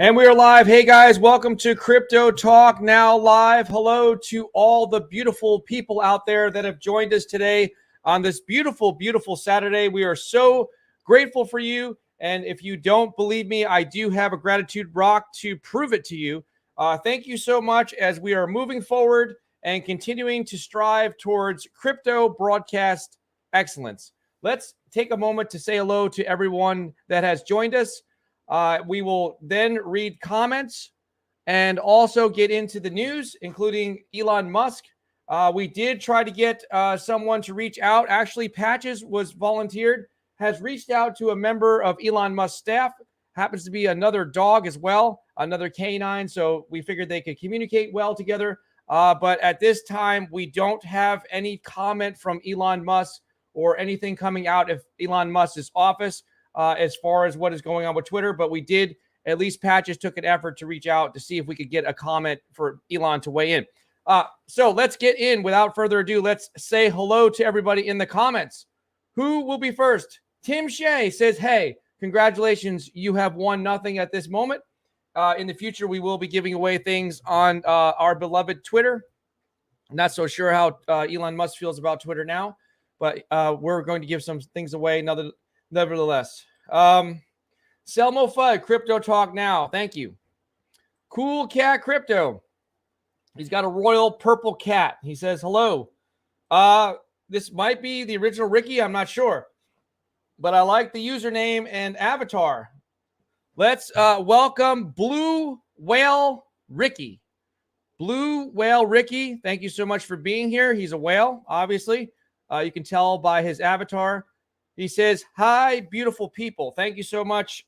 And we are live. Hey guys, welcome to Crypto Talk Now Live. Hello to all the beautiful people out there that have joined us today on this beautiful, beautiful Saturday. We are so grateful for you. And if you don't believe me, I do have a gratitude rock to prove it to you. Thank you so much as we are moving forward and continuing to strive towards crypto broadcast excellence. Let's take a moment to say hello to everyone that has joined us. We will then read comments and also get into the news, including Elon Musk. We did try to get someone to reach out. Actually, Patches was volunteered, has reached out to a member of Elon Musk's staff, happens to be another dog as well, another canine. So we figured they could communicate well together. But at this time, we don't have any comment from Elon Musk or anything coming out of Elon Musk's office. As far as what is going on with Twitter, but we did, at least Patches took an effort to reach out to see if we could get a comment for Elon to weigh in. So let's get in without further ado. Let's say hello to everybody in the comments. Who will be first? Tim Shea says, hey, congratulations. You have won nothing at this moment. In the future, we will be giving away things on our beloved Twitter. I'm not so sure how Elon Musk feels about Twitter now, but we're going to give some things away nevertheless. Selmo Fudd, Crypto Talk Now. Thank you. Cool Cat Crypto. He's got a royal purple cat. He says, hello. This might be the original Ricky. I'm not sure. But I like the username and avatar. Let's welcome Blue Whale Ricky. Blue Whale Ricky, thank you so much for being here. He's a whale, obviously. You can tell by his avatar. He says, hi, beautiful people. Thank you so much,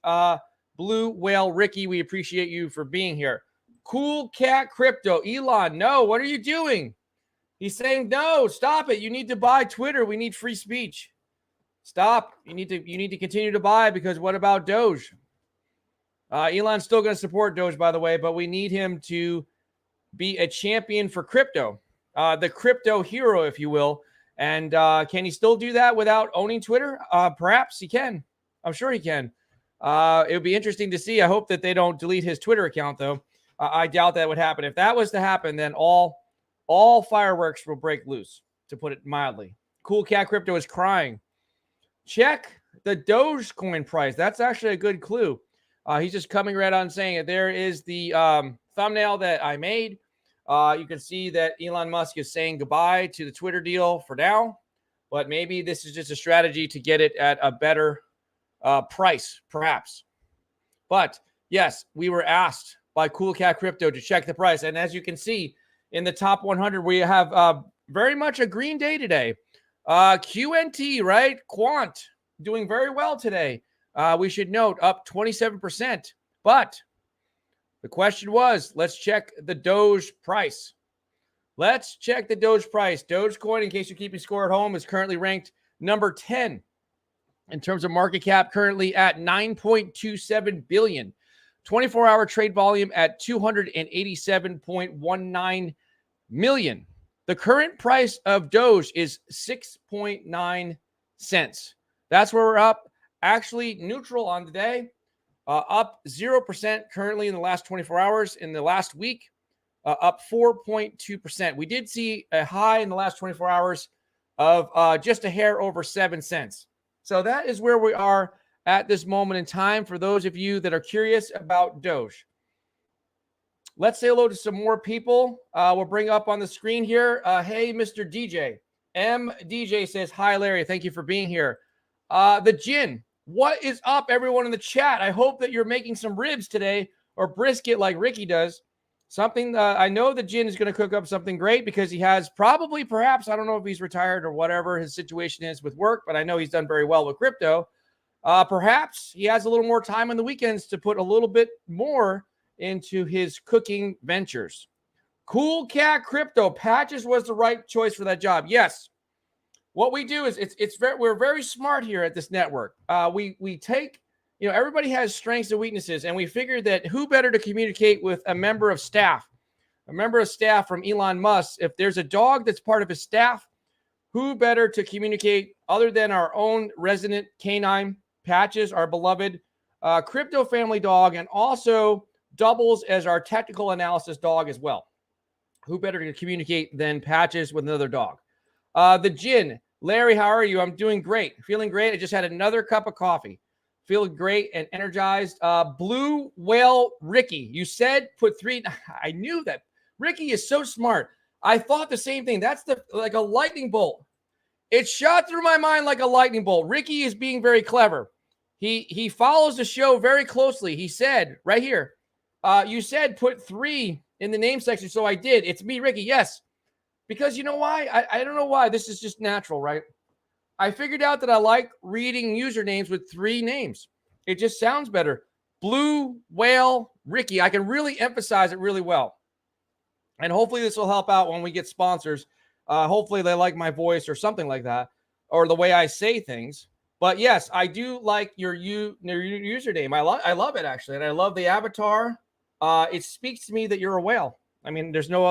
Blue Whale Ricky. We appreciate you for being here. Cool Cat Crypto. Elon, no, what are you doing? He's saying, no, stop it. You need to buy Twitter. We need free speech. Stop. You need to continue to buy, because what about Doge? Elon's still going to support Doge, by the way, but we need him to be a champion for crypto, the crypto hero, if you will. And can he still do that without owning Twitter? Perhaps he can. I'm sure he can. It would be interesting to see. I hope that they don't delete his Twitter account, though. I doubt that would happen. If that was to happen, then all fireworks will break loose, to put it mildly. Cool Cat Crypto is crying. Check the Dogecoin price. That's actually a good clue. He's just coming right on saying it. There is the thumbnail that I made. You can see that Elon Musk is saying goodbye to the Twitter deal for now, but maybe this is just a strategy to get it at a better price, perhaps. But yes, we were asked by Cool Cat Crypto to check the price. And as you can see in the top 100, we have very much a green day today. QNT, right? Quant doing very well today. We should note up 27%, but the question was, let's check the Doge price. Let's check the Doge price. Dogecoin, in case you're keeping score at home, is currently ranked number 10 in terms of market cap, currently at 9.27 billion. 24-hour trade volume at 287.19 million. The current price of Doge is 6.9 cents. That's where we're up. Actually neutral on the day. Up 0% currently in the last 24 hours. In the last week, up 4.2%. We did see a high in the last 24 hours of just a hair over 7 cents. So that is where we are at this moment in time for those of you that are curious about Doge. Let's say hello to some more people. We'll bring up on the screen here. Hey, Mr. DJ. DJ says, hi, Larry. Thank you for being here. The Jin. What is up, everyone in the chat? I hope that you're making some ribs today, or brisket like Ricky does. Something, I know the Jin is going to cook up something great, because he has perhaps, I don't know if he's retired or whatever his situation is with work, but I know he's done very well with crypto. Perhaps he has a little more time on the weekends to put a little bit more into his cooking ventures. Cool Cat Crypto. Patches was the right choice for that job. Yes. What we do is we're very smart here at this network. We take, everybody has strengths and weaknesses, and we figured that who better to communicate with a member of staff from Elon Musk. If there's a dog that's part of his staff, who better to communicate other than our own resident canine Patches, our beloved crypto family dog, and also doubles as our technical analysis dog as well. Who better to communicate than Patches with another dog? The Gin, Larry, how are you? I'm doing great. Feeling great. I just had another cup of coffee. Feeling great and energized. Blue Whale Ricky, you said put 3. I knew that. Ricky is so smart. I thought the same thing. That's like a lightning bolt. It shot through my mind like a lightning bolt. Ricky is being very clever. He follows the show very closely. He said right here, you said put 3 in the name section, so I did. It's me, Ricky. Yes, because you know why? I don't know why. This is just natural, right? I figured out that I like reading usernames with 3 names. It just sounds better. Blue Whale Ricky. I can really emphasize it really well. And hopefully this will help out when we get sponsors. Hopefully they like my voice or something like that, or the way I say things. But yes, I do like your username. I love it, actually. And I love the avatar. It speaks to me that you're a whale. I mean, there's no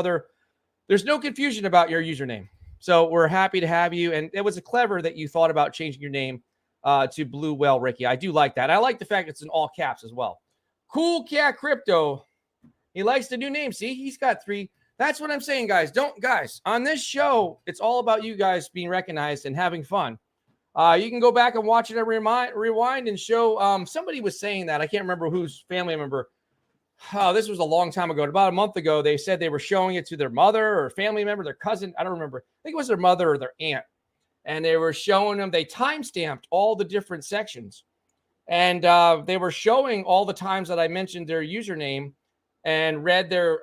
confusion about your username. So we're happy to have you. And it was clever that you thought about changing your name to Blue Whale Ricky. I do like that. I like the fact it's in all caps as well. Cool Cat Crypto. He likes the new name. See, he's got 3. That's what I'm saying, guys. Guys, on this show, it's all about you guys being recognized and having fun. You can go back and watch it and rewind and show. Somebody was saying that. I can't remember whose family member. Oh, this was a long time ago. About a month ago, they said they were showing it to their mother or family member, their cousin. I don't remember. I think it was their mother or their aunt. And they were showing them. They time-stamped all the different sections. And they were showing all the times that I mentioned their username and read their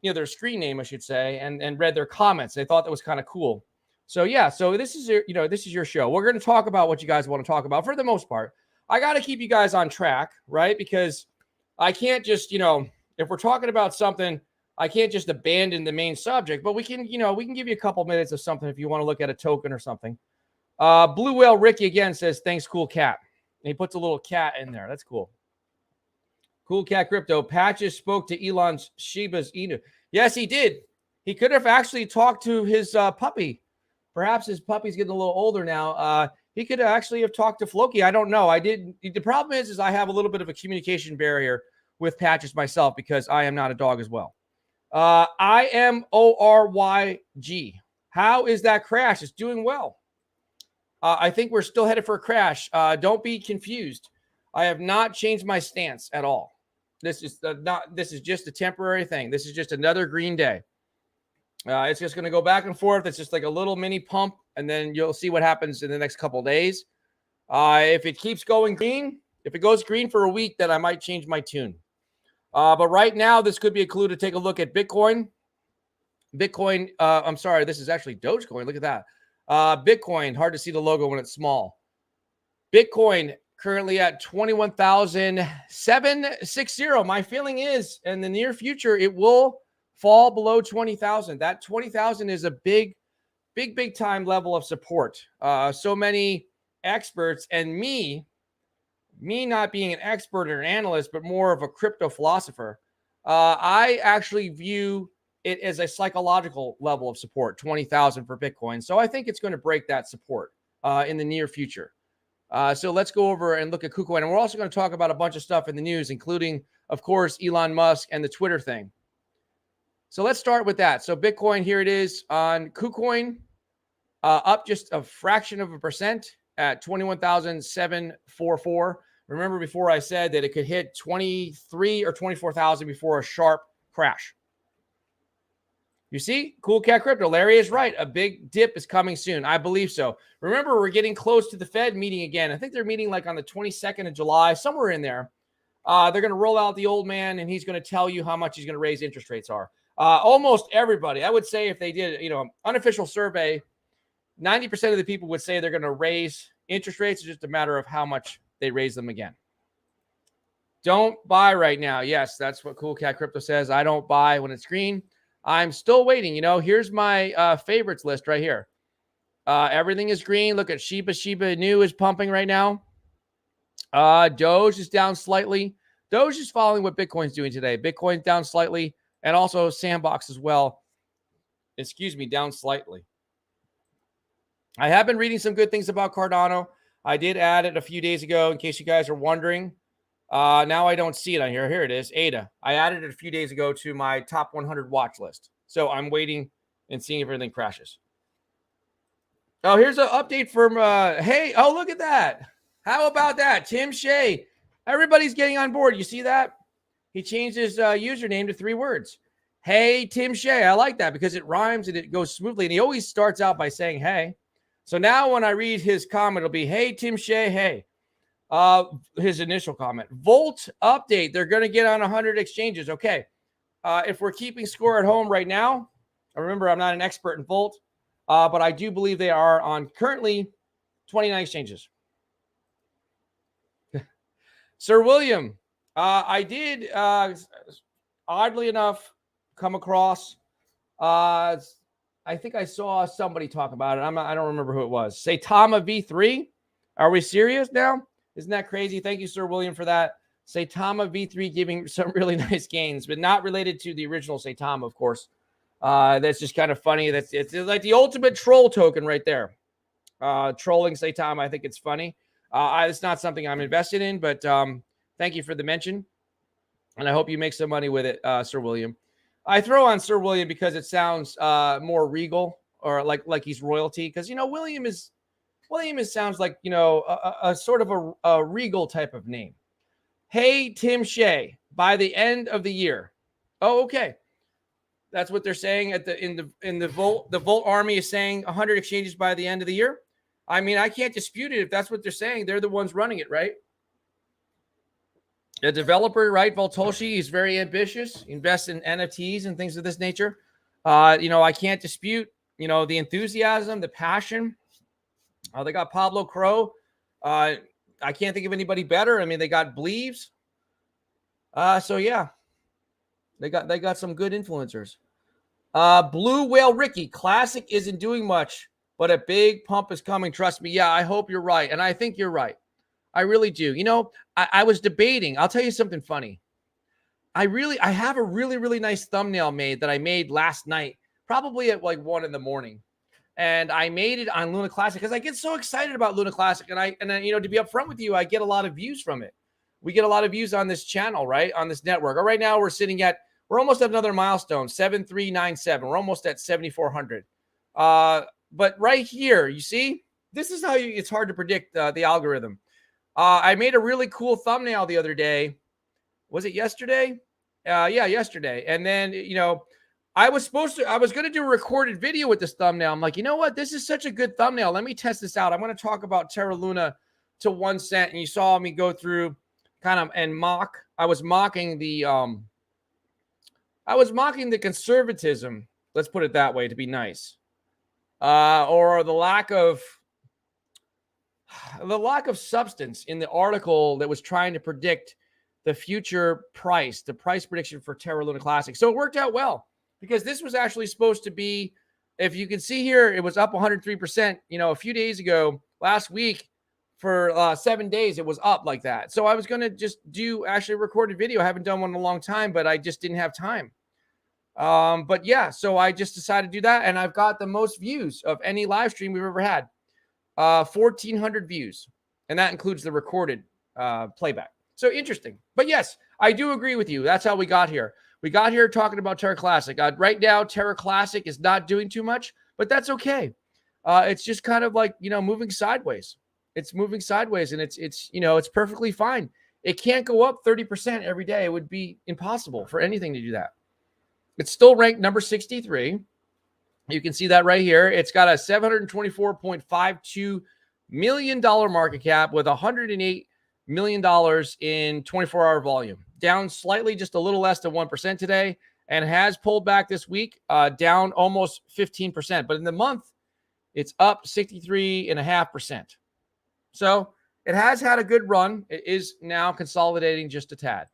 their screen name, I should say, and read their comments. They thought that was kind of cool. So yeah, so this is your show. We're going to talk about what you guys want to talk about for the most part. I got to keep you guys on track, right? Because I can't just, if we're talking about something, I can't just abandon the main subject, but we can give you a couple minutes of something if you want to look at a token or something. Blue Whale Ricky again says, thanks, cool cat. And he puts a little cat in there. That's cool. Cool Cat Crypto. Patches spoke to Elon's Shiba's Inu. Yes, he did. He could have actually talked to his puppy. Perhaps his puppy's getting a little older now. He could actually have talked to Floki. I don't know. I didn't. The problem is I have a little bit of a communication barrier with Patches myself because I am not a dog as well. IMORYG. How is that crash? It's doing well. I think we're still headed for a crash. Don't be confused. I have not changed my stance at all. This is just a temporary thing. This is just another green day. It's just going to go back and forth. It's just like a little mini pump, and then you'll see what happens in the next couple of days. If it keeps going green, if it goes green for a week, then I might change my tune. But right now, this could be a clue to take a look at Bitcoin. I'm sorry, this is actually Dogecoin. Look at that. Bitcoin, hard to see the logo when it's small. Bitcoin currently at 21,760. My feeling is in the near future, it will fall below 20,000. That 20,000 is a big time level of support. So many experts and me not being an expert or an analyst, but more of a crypto philosopher. I actually view it as a psychological level of support, 20,000 for Bitcoin. So I think it's going to break that support in the near future. So let's go over and look at KuCoin. And we're also going to talk about a bunch of stuff in the news, including, of course, Elon Musk and the Twitter thing. So let's start with that. So Bitcoin, here it is on KuCoin, up just a fraction of a percent at 21,744. Remember before I said that it could hit 23 or 24,000 before a sharp crash. You see, Cool Cat Crypto, Larry is right. A big dip is coming soon. I believe so. Remember, we're getting close to the Fed meeting again. I think they're meeting like on the 22nd of July, somewhere in there. They're going to roll out the old man, and he's going to tell you how much he's going to raise interest rates are. Almost everybody, I would say if they did, unofficial survey, 90% of the people would say they're going to raise interest rates. It's just a matter of how much they raise them again. Don't buy right now. Yes, that's what Cool Cat Crypto says. I don't buy when it's green. I'm still waiting. Here's my favorites list right here. Everything is green. Look at Shiba Inu is pumping right now. Doge is down slightly. Doge is following what Bitcoin's doing today. Bitcoin's down slightly, and also Sandbox as well. Down slightly. I have been reading some good things about Cardano. I did add it a few days ago in case you guys are wondering. Now I don't see it on here. Here it is, ADA. I added it a few days ago to my top 100 watch list. So I'm waiting and seeing if everything crashes. Oh, here's an update from, hey, oh, look at that. How about that? Tim Shea. Everybody's getting on board. You see that? He changed his username to 3 words. Hey, Tim Shea. I like that because it rhymes and it goes smoothly. And he always starts out by saying, hey. So now when I read his comment, it'll be, hey, Tim Shea, hey. His initial comment. Volt update. They're going to get on 100 exchanges. Okay. If we're keeping score at home right now, remember, I'm not an expert in Volt, but I do believe they are on currently 29 exchanges. Sir William, I did, oddly enough, come across, I think I saw somebody talk about it. I don't remember who it was. Saitama V3. Are we serious now? Isn't that crazy? Thank you, Sir William, for that. Saitama V3 giving some really nice gains, but not related to the original Saitama, of course. That's just kind of funny. It's like the ultimate troll token right there. Trolling Saitama, I think it's funny. It's not something I'm invested in, but thank you for the mention. And I hope you make some money with it, Sir William. I throw on Sir William because it sounds more regal or like he's royalty. Because, William sounds like, a sort of a regal type of name. Hey, Tim Shea, by the end of the year. Oh, okay. That's what they're saying in the Volt. The Volt army is saying 100 exchanges by the end of the year. I mean, I can't dispute it if that's what they're saying. They're the ones running it, right? The developer, right? Voltoshi, he's very ambitious, invests in NFTs and things of this nature. I can't dispute, the enthusiasm, the passion. They got Pablo Crow. I can't think of anybody better. I mean, they got Bleaves. So yeah, they got some good influencers. Blue Whale Ricky, Classic isn't doing much, but a big pump is coming. Trust me. Yeah, I hope you're right. And I think you're right. I really do. I was debating. I'll tell you something funny. I have a really, really nice thumbnail made that I made last night, probably at like 1 a.m. And I made it on Luna Classic because I get so excited about Luna Classic. And then, to be upfront with you, I get a lot of views from it. We get a lot of views on this channel, right? On this network. Right now we're almost at another milestone, 7397. We're almost at 7,400. But right here, you see, this is how it's hard to predict the algorithm. I made a really cool thumbnail the other day. Was it yesterday? Yeah, yesterday. And then, I was going to do a recorded video with this thumbnail. I'm like, you know what? This is such a good thumbnail. Let me test this out. I want to talk about Terra Luna to 1 cent. And you saw me go through kind of and mock. I was mocking the conservatism. Let's put it that way to be nice. Or the lack of substance in the article that was trying to predict the future price, the price prediction for Terra Luna Classic. So it worked out well because this was actually supposed to be, if you can see here, it was up 103%, a few days ago, last week for 7 days, it was up like that. So I was going to just actually a recorded video. I haven't done one in a long time, but I just didn't have time. But yeah, so I just decided to do that. And I've got the most views of any live stream we've ever had. 1,400 views, and that includes the recorded playback. So interesting. But yes, I do agree with you. That's how we got here. We got here talking about Terra Classic. Right now, Terra Classic is not doing too much, but that's okay. It's just kind of like, moving sideways. It's moving sideways, and it's perfectly fine. It can't go up 30% every day. It would be impossible for anything to do that. It's still ranked number 63. You can see that right here. It's got a $724.52 million market cap with $108 million in 24-hour volume. Down slightly, just a little less than 1% today, and has pulled back this week, down almost 15%. But in the month, it's up 63.5%. So it has had a good run. It is now consolidating just a tad.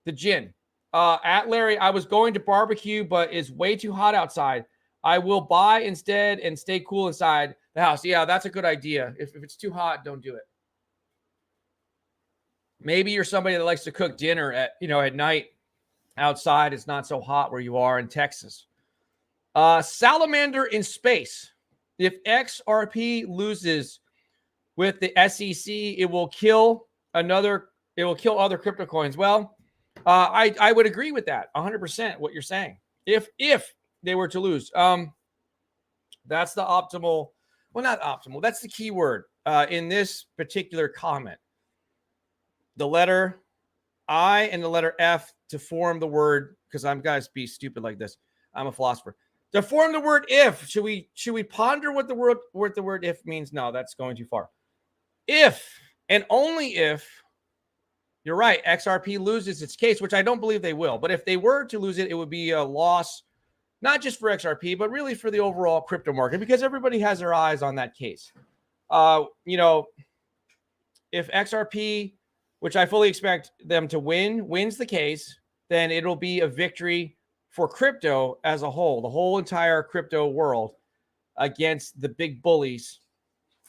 The gin. At Larry, I was going to barbecue, but it's way too hot outside. I will buy instead and stay cool inside the house. Yeah, that's a good idea. If it's too hot, don't do it. Maybe you're somebody that likes to cook dinner at night outside. It's not so hot where you are in Texas. Salamander in space. If XRP loses with the SEC, it will kill another It will kill other crypto coins. Well, I would agree with that 100%. What you're saying, if they were to lose, that's the optimal. Well, not optimal. That's the key word in this particular comment. The letter I and the letter F to form the word, because I'm guys be stupid like this. I'm a philosopher. To form the word if, should we ponder what the word if means? No, that's going too far. If and only if, you're right, XRP loses its case, which I don't believe they will. But if they were to lose it, it would be a loss, not just for XRP, but really for the overall crypto market, because everybody has their eyes on that case. If XRP, which I fully expect them to wins the case, then it'll be a victory for crypto as a whole, the whole entire crypto world against the big bullies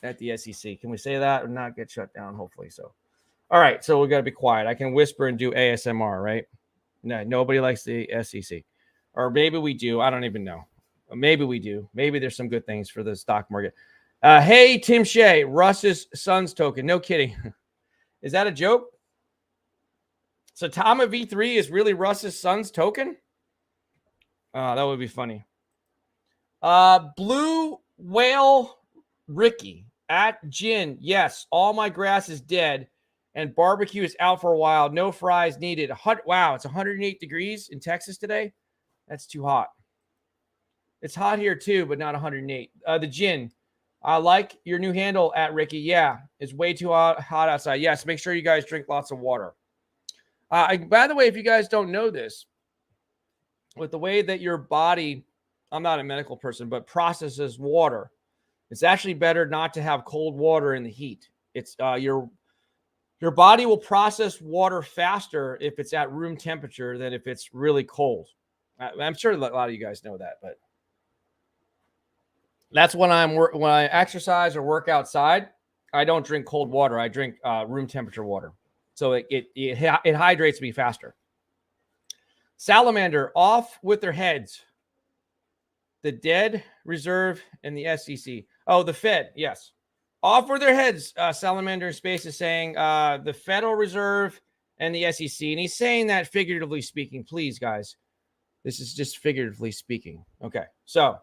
at the SEC. Can we say that or not get shut down? Hopefully so. All right, so we got to be quiet. I can whisper and do ASMR, right? No, nobody likes the SEC. Or maybe we do. I don't even know. Maybe we do. Maybe there's some good things for the stock market. Hey, Tim Shea, Russ's son's token. No kidding. Is that a joke? So Tama V3 is really Russ's son's token? That would be funny. Blue Whale Ricky at Gin. Yes, all my grass is dead and barbecue is out for a while. No fries needed. Wow, it's 108 degrees in Texas today. That's too hot. It's hot here too, but not 108. The Gin. I like your new handle at Ricky. Yeah, it's way too hot outside. Yes, make sure you guys drink lots of water. By the way, if you guys don't know this, with the way that your body, I'm not a medical person, but processes water, it's actually better not to have cold water in the heat. It's your body will process water faster if it's at room temperature than if it's really cold. I'm sure a lot of you guys know that, but that's when I exercise or work outside. I don't drink cold water. I drink room temperature water, so it hydrates me faster. Salamander off with their heads. The dead reserve and the SEC. Oh, the Fed. Yes. Off with their heads. Salamander in Space is saying the Federal Reserve and the SEC. And he's saying that figuratively speaking. Please, guys. This is just figuratively speaking. Okay. So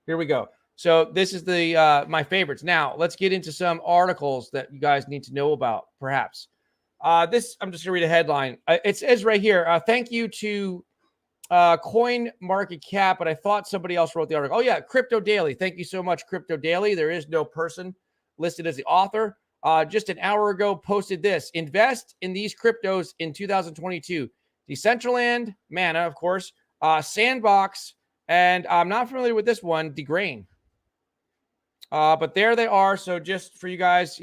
here we go. So this is the my favorites. Now, let's get into some articles that you guys need to know about, perhaps. I'm just going to read a headline. It says right here, thank you to Coin Market Cap, but I thought somebody else wrote the article. Oh, yeah, Crypto Daily. Thank you so much, Crypto Daily. There is no person listed as the author. Just an hour ago, posted this. Invest in these cryptos in 2022. Decentraland, Mana, of course, Sandbox, and I'm not familiar with this one, DeGrain. But there they are. So just for you guys,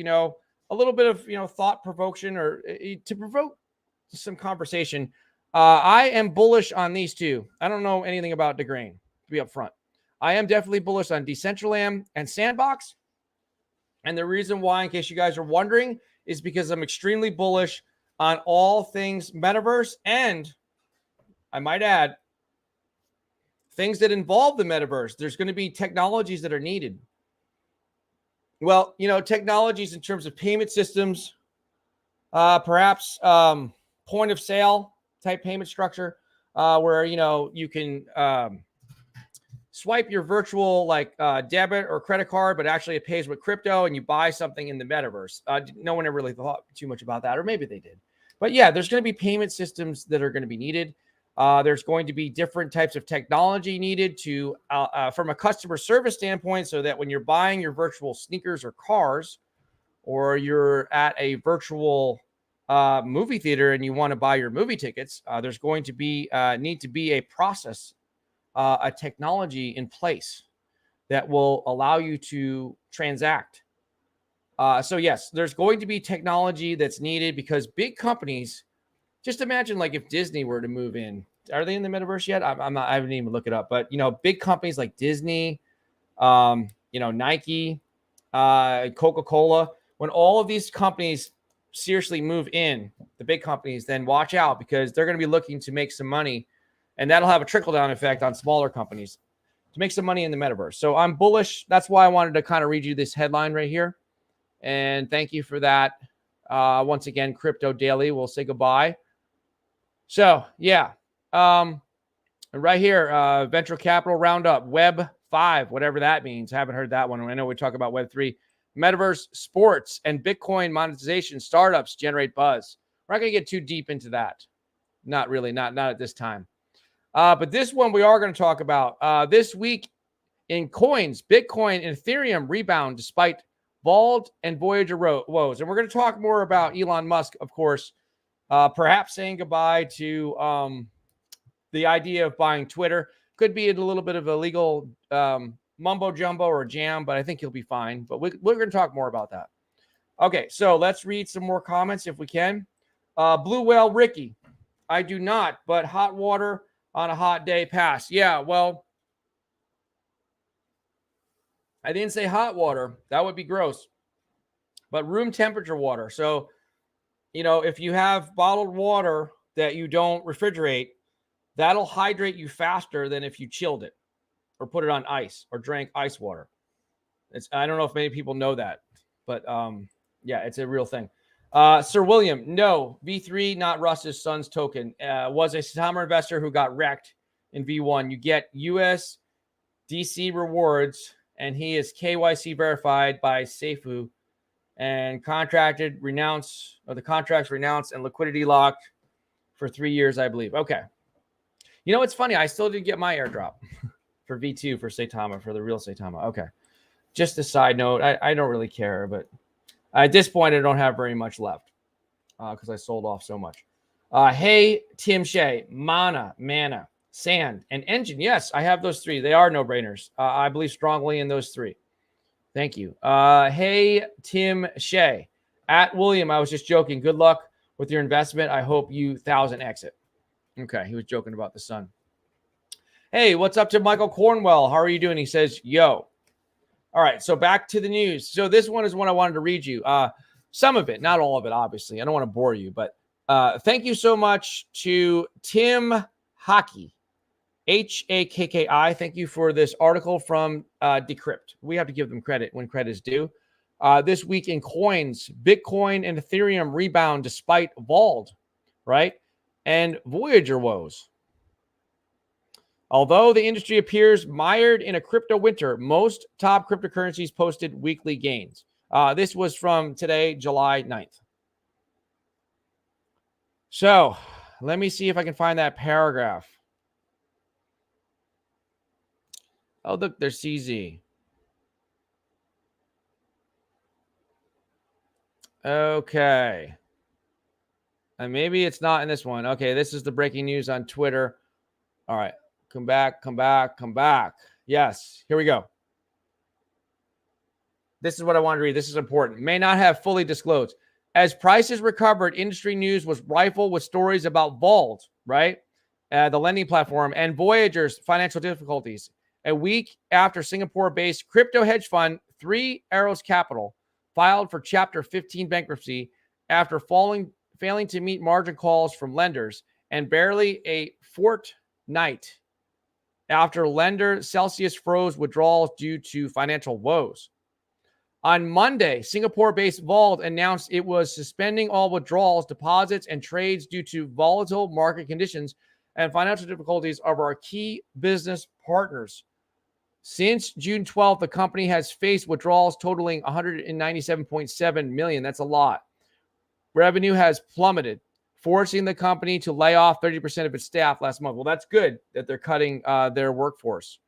a little bit of, thought provocation or to provoke some conversation. I am bullish on these two. I don't know anything about DeGrain, to be upfront. I am definitely bullish on Decentraland and Sandbox. And the reason why, in case you guys are wondering, is because I'm extremely bullish on all things Metaverse. And I might add, things that involve the Metaverse. There's going to be technologies that are needed. Well, technologies in terms of payment systems, perhaps point of sale type payment structure, where, you can swipe your virtual debit or credit card, but actually it pays with crypto and you buy something in the Metaverse. No one ever really thought too much about that, or maybe they did. But yeah, there's going to be payment systems that are going to be needed. There's going to be different types of technology needed to, from a customer service standpoint, so that when you're buying your virtual sneakers or cars, or you're at a virtual movie theater and you want to buy your movie tickets, there's going to be need to be a process, a technology in place that will allow you to transact. So yes, there's going to be technology that's needed because big companies. Just imagine, if Disney were to move in. Are they in the Metaverse yet? I'm not. I haven't even looked it up. But big companies like Disney, Nike, Coca-Cola. When all of these companies seriously move in, the big companies, then watch out because they're going to be looking to make some money, and that'll have a trickle-down effect on smaller companies to make some money in the Metaverse. So I'm bullish. That's why I wanted to kind of read you this headline right here, and thank you for that. Once again, Crypto Daily. We'll say goodbye. So, yeah. Right here, venture capital roundup, Web 5, whatever that means. Haven't heard that one. I know we talk about Web 3. Metaverse, sports, and Bitcoin monetization startups generate buzz. We're not going to get too deep into that. Not really, not at this time. But this one we are going to talk about. This week in coins, Bitcoin and Ethereum rebound despite Vault and Voyager woes. And we're going to talk more about Elon Musk, of course, perhaps saying goodbye to the idea of buying Twitter. Could be a little bit of a legal mumbo jumbo or jam, but I think he'll be fine. But we're going to talk more about that. Okay, so let's read some more comments if we can. Blue Whale Ricky, I do not, but hot water on a hot day pass. Yeah, well, I didn't say hot water. That would be gross. But room temperature water. So, if you have bottled water that you don't refrigerate, that'll hydrate you faster than if you chilled it or put it on ice or drank ice water. I don't know if many people know that, but yeah, it's a real thing. Sir William, no, V3, not Russ's son's token, was a Saitama investor who got wrecked in V1. You get USDC rewards, and he is KYC verified by SafeMoon and the contract's renounced and liquidity locked for 3 years, I believe. Okay. It's funny. I still didn't get my airdrop for V2 for Saitama, for the real Saitama. Okay. Just a side note. I don't really care, but at this point, I don't have very much left because I sold off so much. Hey, Tim Shea, Mana, Sand, and Engine. Yes, I have those three. They are no-brainers. I believe strongly in those three. Thank you. Hey, Tim Shea. At William, I was just joking. Good luck with your investment. I hope you 1,000x it. Okay, he was joking about the sun. Hey, what's up to Michael Cornwell? How are you doing? He says, yo. All right, so back to the news. So this one is one I wanted to read you. Some of it, not all of it, obviously. I don't want to bore you, but thank you so much to Tim Hockey, Hakki. Thank you for this article from Decrypt. We have to give them credit when credit is due. This week in coins, Bitcoin and Ethereum rebound despite Vault, right? And Voyager woes. Although the industry appears mired in a crypto winter, most top cryptocurrencies posted weekly gains. This was from today, July 9th. So let me see if I can find that paragraph. Oh, look, there's CZ. Okay. And maybe it's not in this one. Okay, this is the breaking news on Twitter. All right. Come back. Yes, here we go. This is what I wanted to read. This is important. May not have fully disclosed. As prices recovered, industry news was rife with stories about Vault, right? The lending platform, and Voyager's financial difficulties. A week after Singapore-based crypto hedge fund Three Arrows Capital filed for Chapter 15 bankruptcy after failing to meet margin calls from lenders, and barely a fortnight after lender Celsius froze withdrawals due to financial woes. On Monday, Singapore-based Vault announced it was suspending all withdrawals, deposits, and trades due to volatile market conditions and financial difficulties of our key business partners. Since June 12th, the company has faced withdrawals totaling $197.7 million. That's a lot. Revenue has plummeted, forcing the company to lay off 30% of its staff last month. Well, that's good that they're cutting their workforce,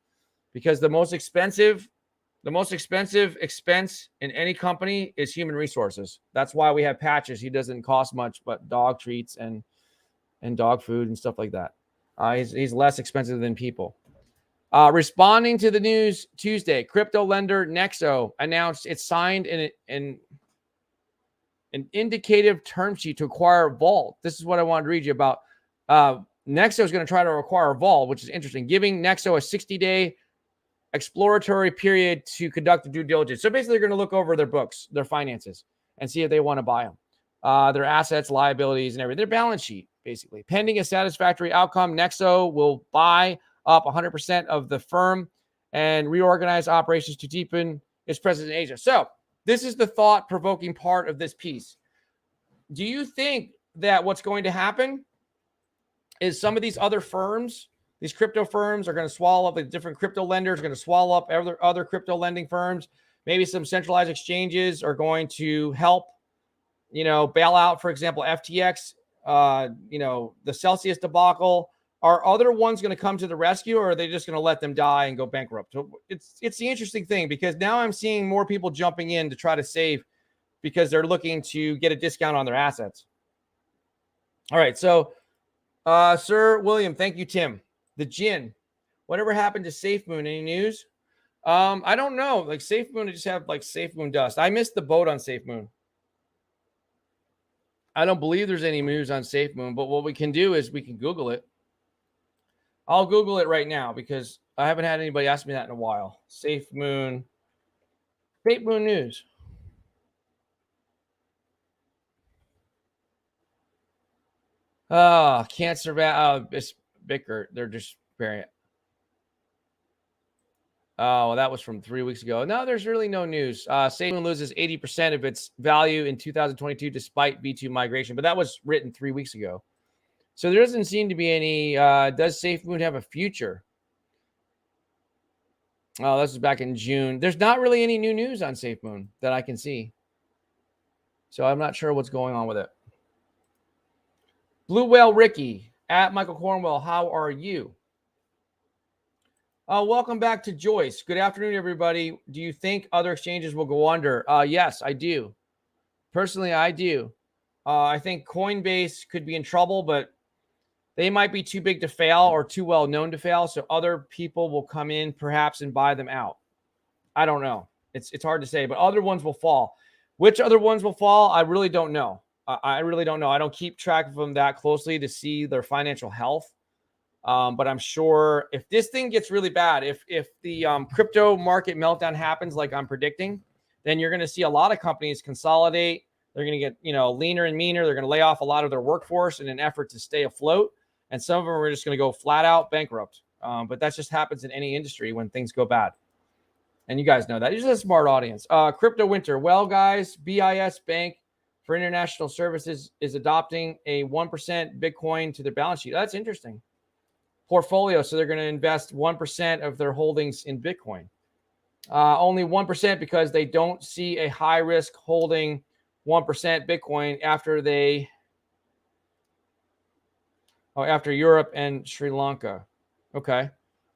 because the most expensive expense in any company is human resources. That's why we have Patches. He doesn't cost much, but dog treats and dog food and stuff like that. He's less expensive than people. Responding to the news Tuesday, crypto lender Nexo announced it signed an indicative term sheet to acquire Vault. This is what I wanted to read you about. Nexo is going to try to acquire Vault, which is interesting, giving Nexo a 60-day exploratory period to conduct the due diligence. So basically, they're going to look over their books, their finances, and see if they want to buy them. Their assets, liabilities, and everything. Their balance sheet, basically. Pending a satisfactory outcome, Nexo will buy up 100% of the firm and reorganize operations to deepen its presence in Asia. So this is the thought-provoking part of this piece. do you think that what's going to happen is some of these other firms, these crypto firms, are going to swallow up, the different crypto lenders are going to swallow up other crypto lending firms? Maybe some centralized exchanges are going to help, bail out, for example, FTX, the Celsius debacle. Are other ones going to come to the rescue, or are they just going to let them die and go bankrupt? So it's the interesting thing, because now I'm seeing more people jumping in to try to save because they're looking to get a discount on their assets. All right, so Sir William, thank you, Tim. The Gin, whatever happened to SafeMoon? Any news? I don't know. Like SafeMoon, I just have like SafeMoon dust. I missed the boat on SafeMoon. I don't believe there's any news on SafeMoon, but what we can do is we can Google it. I'll Google it right now because I haven't had anybody ask me that in a while. SafeMoon news. Can't survive. It's Bicker. They're just variant. Oh, that was from 3 weeks ago. No, there's really no news. SafeMoon loses 80% of its value in 2022 despite V2 migration, but that was written 3 weeks ago. So there doesn't seem to be any. Does SafeMoon have a future? Oh, this is back in June. There's not really any new news on SafeMoon that I can see. So I'm not sure what's going on with it. Blue Whale Ricky at Michael Cornwell. How are you? Welcome back to Joyce. Good afternoon, everybody. Do you think other exchanges will go under? Yes, I do. Personally, I do. I think Coinbase could be in trouble, but they might be too big to fail or too well known to fail. So other people will come in perhaps and buy them out. I don't know. It's hard to say, but other ones will fall. Which other ones will fall? I really don't know. I really don't know. I don't keep track of them that closely to see their financial health. But I'm sure if this thing gets really bad, if the crypto market meltdown happens like I'm predicting, then you're going to see a lot of companies consolidate. They're going to get leaner and meaner. They're going to lay off a lot of their workforce in an effort to stay afloat. And some of them are just going to go flat out bankrupt. But that just happens in any industry when things go bad. And you guys know that. You're just a smart audience. Crypto Winter. Well, guys, BIS Bank for International Services is adopting a 1% Bitcoin to their balance sheet. That's interesting. Portfolio. So they're going to invest 1% of their holdings in Bitcoin. Only 1% because they don't see a high risk holding 1% Bitcoin after Europe and Sri Lanka. Okay.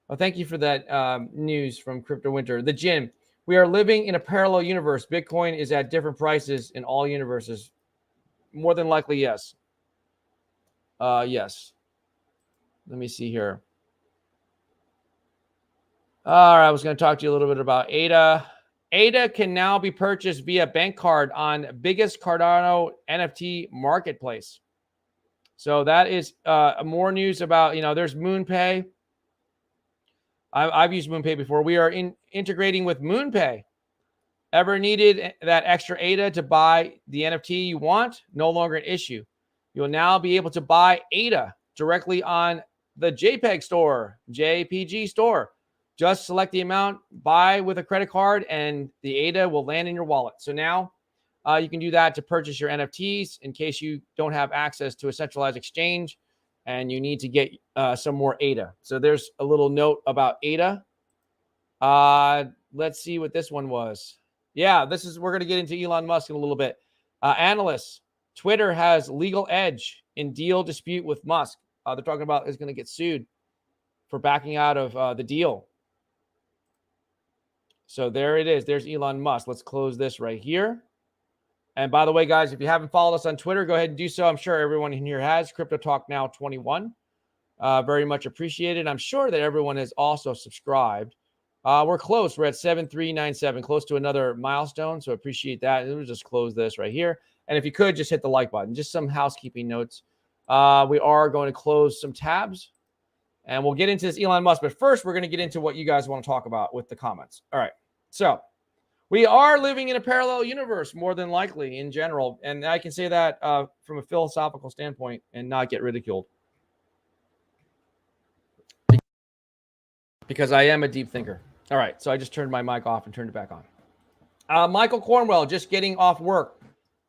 Well, thank you for that news from Crypto Winter. The Gin. We are living in a parallel universe. Bitcoin is at different prices in all universes. More than likely, yes. Yes. Let me see here. All right, I was going to talk to you a little bit about ADA. ADA can now be purchased via bank card on biggest Cardano NFT marketplace. So that is more news about, there's MoonPay. I've used MoonPay before. We are integrating with MoonPay. Ever needed that extra ADA to buy the NFT you want? No longer an issue. You'll now be able to buy ADA directly on the JPEG store, JPG store. Just select the amount, buy with a credit card, and the ADA will land in your wallet. So now you can do that to purchase your NFTs in case you don't have access to a centralized exchange and you need to get some more ADA. So there's a little note about ADA. Let's see what this one was. Yeah, we're going to get into Elon Musk in a little bit. Analysts, Twitter has legal edge in deal dispute with Musk. They're talking about is going to get sued for backing out of the deal. So there it is. There's Elon Musk. Let's close this right here. And by the way, guys, if you haven't followed us on Twitter, go ahead and do so. I'm sure everyone in here has. Crypto Talk Now 21. Very much appreciated. I'm sure that everyone has also subscribed. We're close. We're at 7397, close to another milestone. So appreciate that. We'll just close this right here. And if you could, just hit the like button. Just some housekeeping notes. We are going to close some tabs. And we'll get into this Elon Musk. But first, we're going to get into what you guys want to talk about with the comments. All right. So we are living in a parallel universe, more than likely, in general. And I can say that from a philosophical standpoint and not get ridiculed. Because I am a deep thinker. All right. So I just turned my mic off and turned it back on. Michael Cornwell, just getting off work.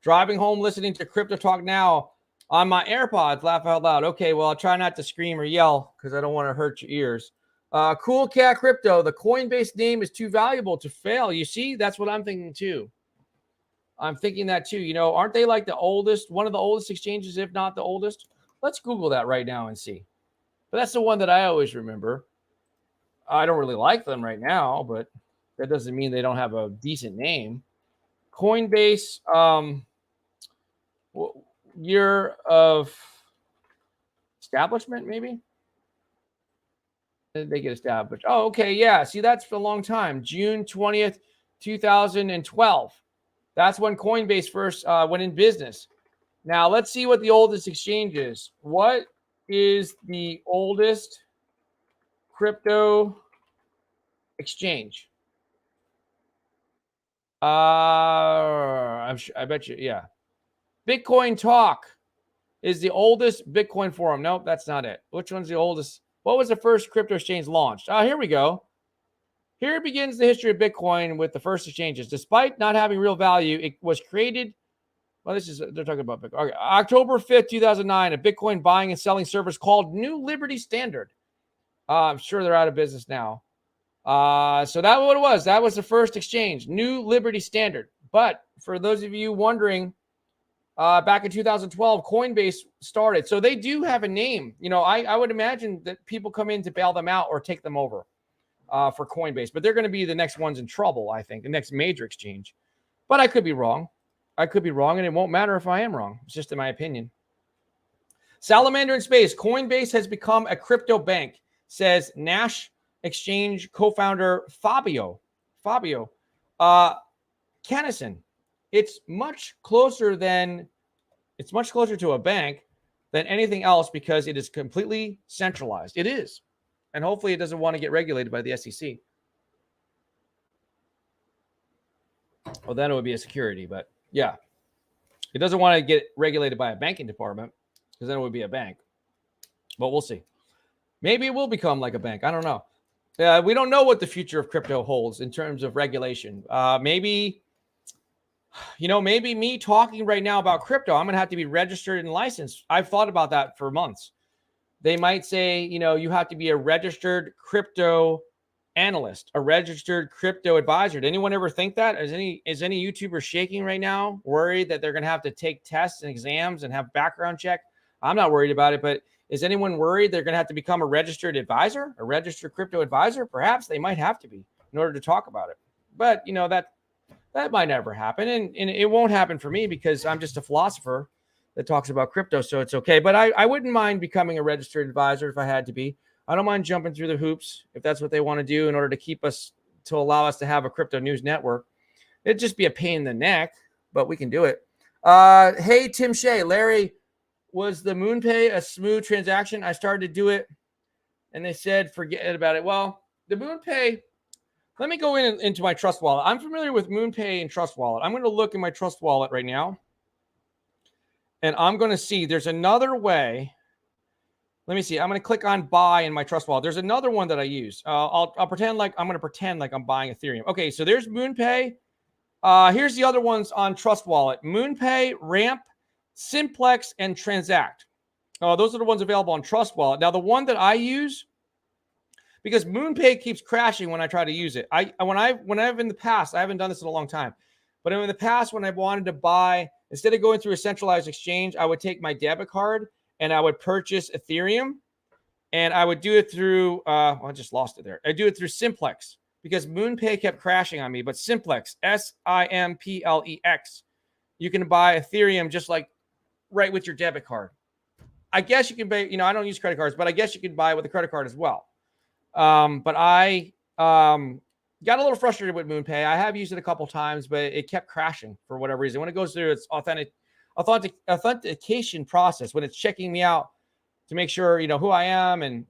Driving home, listening to Crypto Talk Now on my AirPods. Laugh out loud. Okay, well, I'll try not to scream or yell because I don't want to hurt your ears. Cool Cat Crypto. The Coinbase name is too valuable to fail. You see, that's what I'm thinking too. I'm thinking that too. You know, aren't they like the oldest, one of the oldest exchanges, if not the oldest? Let's Google that right now and see. But that's the one that I always remember. I don't really like them right now, but that doesn't mean they don't have a decent name. Coinbase, year of establishment, maybe? Did they get established? Oh, okay. Yeah. See, that's for a long time. June 20th, 2012. That's when Coinbase first went in business. Now, let's see what the oldest exchange is. What is the oldest crypto exchange? I bet you, yeah. Bitcoin Talk is the oldest Bitcoin forum. Nope, that's not it. Which one's the oldest? What was the first crypto exchange launched? Here we go. Here begins the history of Bitcoin with the first exchanges. Despite not having real value, it was created. Well, they're talking about Bitcoin. Okay. October 5th, 2009, a Bitcoin buying and selling service called New Liberty Standard. I'm sure they're out of business now. So that's what it was. That was the first exchange, New Liberty Standard. But for those of you wondering, back in 2012, Coinbase started. So they do have a name. You know, I would imagine that people come in to bail them out or take them over for Coinbase. But they're going to be the next ones in trouble, I think, the next major exchange. But I could be wrong. And it won't matter if I am wrong. It's just in my opinion. Salamander in space. Coinbase has become a crypto bank, says Nash Exchange co-founder Fabio Cannison. It's much closer to a bank than anything else because it is completely centralized. It is. And hopefully it doesn't want to get regulated by the SEC. Well, then it would be a security, but yeah. It doesn't want to get regulated by a banking department because then it would be a bank. But we'll see. Maybe it will become like a bank. I don't know. We don't know what the future of crypto holds in terms of regulation. Maybe me talking right now about crypto, I'm going to have to be registered and licensed. I've thought about that for months. They might say, you have to be a registered crypto analyst, a registered crypto advisor. Did anyone ever think that? Is any YouTuber shaking right now, worried that they're going to have to take tests and exams and have background check? I'm not worried about it, but is anyone worried they're going to have to become a registered advisor, a registered crypto advisor? Perhaps they might have to be in order to talk about it. But, that might never happen. And it won't happen for me because I'm just a philosopher that talks about crypto. So it's okay. But I wouldn't mind becoming a registered advisor if I had to be. I don't mind jumping through the hoops if that's what they want to do in order to allow us to have a crypto news network. It'd just be a pain in the neck, but we can do it. Hey, Tim Shea, Larry, was the MoonPay a smooth transaction? I started to do it and they said, forget about it. Well, the MoonPay, let me go into my Trust Wallet. I'm familiar with MoonPay and Trust Wallet. I'm going to look in my Trust Wallet right now and I'm going to see there's another way. Let me see. I'm going to click on buy in my Trust Wallet. There's another one that I use. I'm going to pretend like I'm buying Ethereum. Okay, so there's MoonPay. Here's the other ones on Trust Wallet: MoonPay, Ramp, Simplex, and Transact. Those are the ones available on Trust Wallet. Now, the one that I use, because MoonPay keeps crashing when I try to use it. When I've in the past, I haven't done this in a long time, but in the past, when I wanted to buy, instead of going through a centralized exchange, I would take my debit card and I would purchase Ethereum, and I would do it through, I just lost it there. I do it through Simplex because MoonPay kept crashing on me, but Simplex, Simplex, you can buy Ethereum just like right with your debit card. I guess you can buy, I don't use credit cards, but I guess you can buy with a credit card as well. But I got a little frustrated with MoonPay. I have used it a couple times, but it kept crashing for whatever reason. When it goes through its authentication process, when it's checking me out to make sure who I am and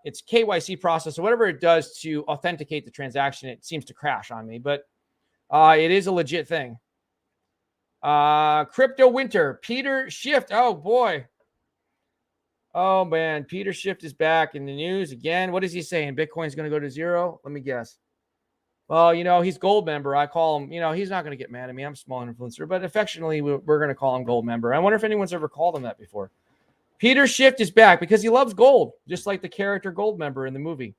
it's KYC process, so whatever it does to authenticate the transaction, it seems to crash on me. But it is a legit thing. Crypto Winter, Peter Schiff. Oh boy. Oh man, Peter Schiff is back in the news again. What is he saying? Bitcoin's going to go to zero? Let me guess. Well, he's gold member. I call him, he's not going to get mad at me. I'm a small influencer, but affectionately, we're going to call him gold member. I wonder if anyone's ever called him that before. Peter Schiff is back because he loves gold, just like the character gold member in the movie.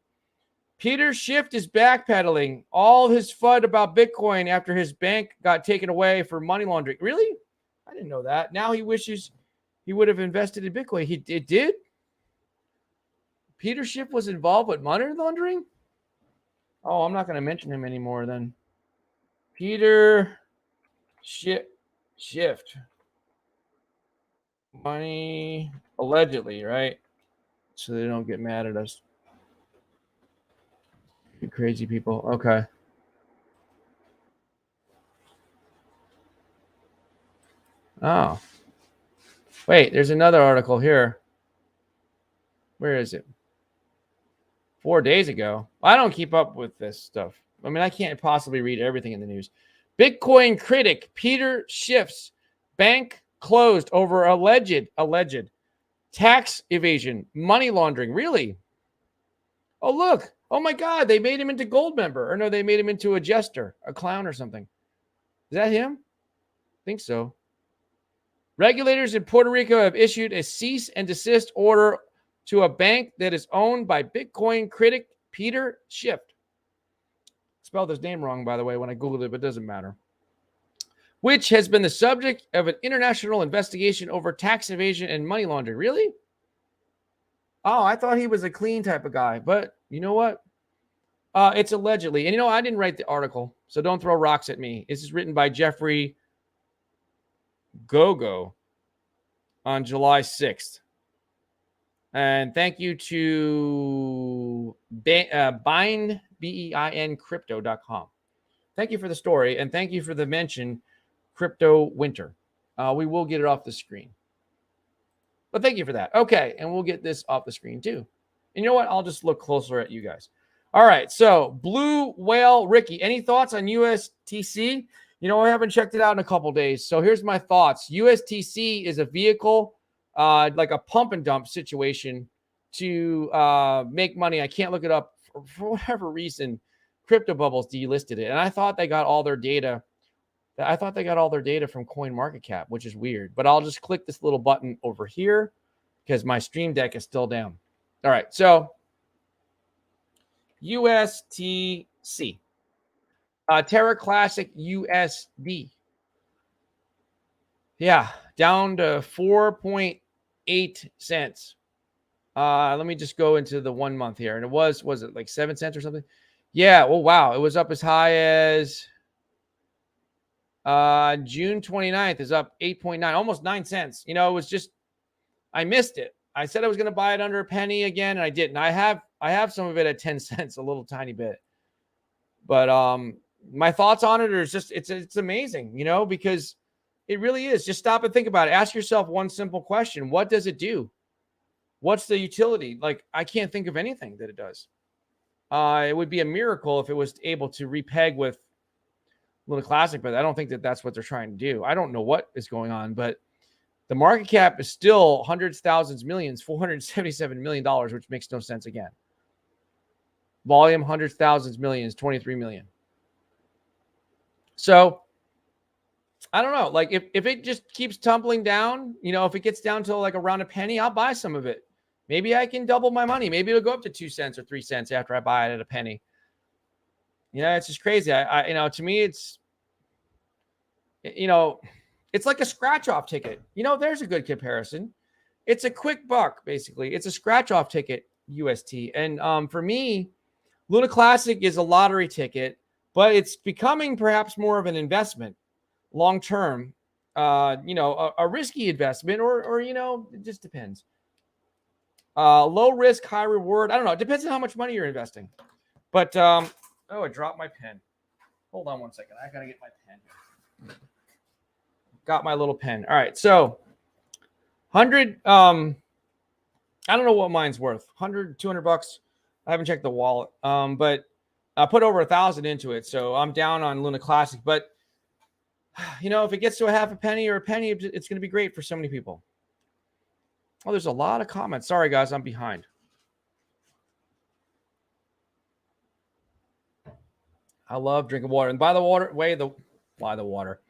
Peter Schiff is backpedaling all his FUD about Bitcoin after his bank got taken away for money laundering. Really? I didn't know that. Now he wishes he would have invested in Bitcoin. It did? Peter Schiff was involved with money laundering? Oh, I'm not going to mention him anymore then. Peter Schiff. Money, allegedly, right? So they don't get mad at us. You crazy people. Okay. Oh. Wait, there's another article here. Where is it? 4 days ago. I don't keep up with this stuff. I mean, I can't possibly read everything in the news. Bitcoin critic Peter Schiff's bank closed over alleged tax evasion, money laundering. Really? Oh, look. Oh, my God. They made him into gold member. Or no, they made him into a jester, a clown or something. Is that him? I think so. Regulators in Puerto Rico have issued a cease and desist order to a bank that is owned by Bitcoin critic Peter Schiff. Spelled his name wrong, by the way, when I Googled it, but it doesn't matter. Which has been the subject of an international investigation over tax evasion and money laundering. Really? Oh, I thought he was a clean type of guy, but you know what? It's allegedly. And I didn't write the article, so don't throw rocks at me. This is written by Jeffrey Gogo on July 6th. And thank you to Bein, BEIN crypto.com. Thank you for the story, and thank you for the mention, Crypto Winter. We will get it off the screen. But thank you for that. Okay, and we'll get this off the screen too. And you know what? I'll just look closer at you guys. All right, so Blue Whale Ricky, any thoughts on USTC? I haven't checked it out in a couple days. So here's my thoughts. USTC is a vehicle, like a pump and dump situation to make money. I can't look it up for whatever reason. Crypto Bubbles delisted it, and I thought they got all their data. from CoinMarketCap, which is weird. But I'll just click this little button over here because my Stream Deck is still down. All right, so USTC, Terra Classic USD. Yeah, down to 4.8 cents. Let me just go into the 1 month here. And it was it like 7 cents or something? Yeah. Oh, wow. It was up as high as June 29th is up 8.9, almost 9 cents. It was just, I missed it. I said I was going to buy it under a penny again, and I didn't. I have some of it at 10 cents, a little tiny bit. But my thoughts on it are just, it's amazing, because it really is. Just stop and think about it. Ask yourself one simple question. What does it do? What's the utility? Like, I can't think of anything that it does. It would be a miracle if it was able to repeg with Luna Classic, but I don't think that that's what they're trying to do. I don't know what is going on, but the market cap is still hundreds, thousands, millions, $477 million, which makes no sense again. Volume, hundreds, thousands, millions, 23 million. So I don't know. Like if it just keeps tumbling down, if it gets down to like around a penny, I'll buy some of it. Maybe I can double my money. Maybe it'll go up to 2 cents or 3 cents after I buy it at a penny. It's just crazy. I to me, it's like a scratch-off ticket. There's a good comparison. It's a quick buck, basically. It's a scratch-off ticket, UST. And for me, Luna Classic is a lottery ticket, but it's becoming perhaps more of an investment long-term, a risky investment or it just depends. Low risk, high reward. I don't know. It depends on how much money you're investing. But, oh, I dropped my pen. Hold on one second. I got to get my pen. Got my little pen. All right. So 100, I don't know what mine's worth. 100, 200 bucks. I haven't checked the wallet. But I put over 1,000 into it. So I'm down on Luna Classic, but if it gets to a half a penny or a penny, it's going to be great for so many people. Oh, there's a lot of comments. Sorry, guys, I'm behind. I love drinking water. And by the way, buy the water.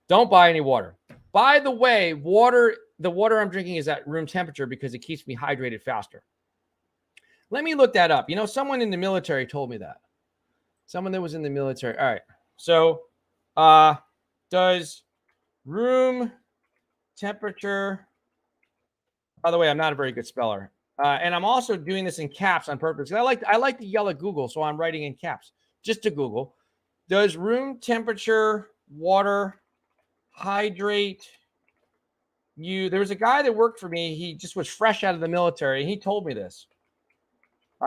Don't buy any water. By the way, the water I'm drinking is at room temperature because it keeps me hydrated faster. Let me look that up. Someone in the military told me that. Someone that was in the military. All right. So, does room temperature, by the way, I'm not a very good speller. And I'm also doing this in caps on purpose. I like to yell at Google, so I'm writing in caps just to Google. Does room temperature water hydrate you? There was a guy that worked for me. He just was fresh out of the military. And he told me this.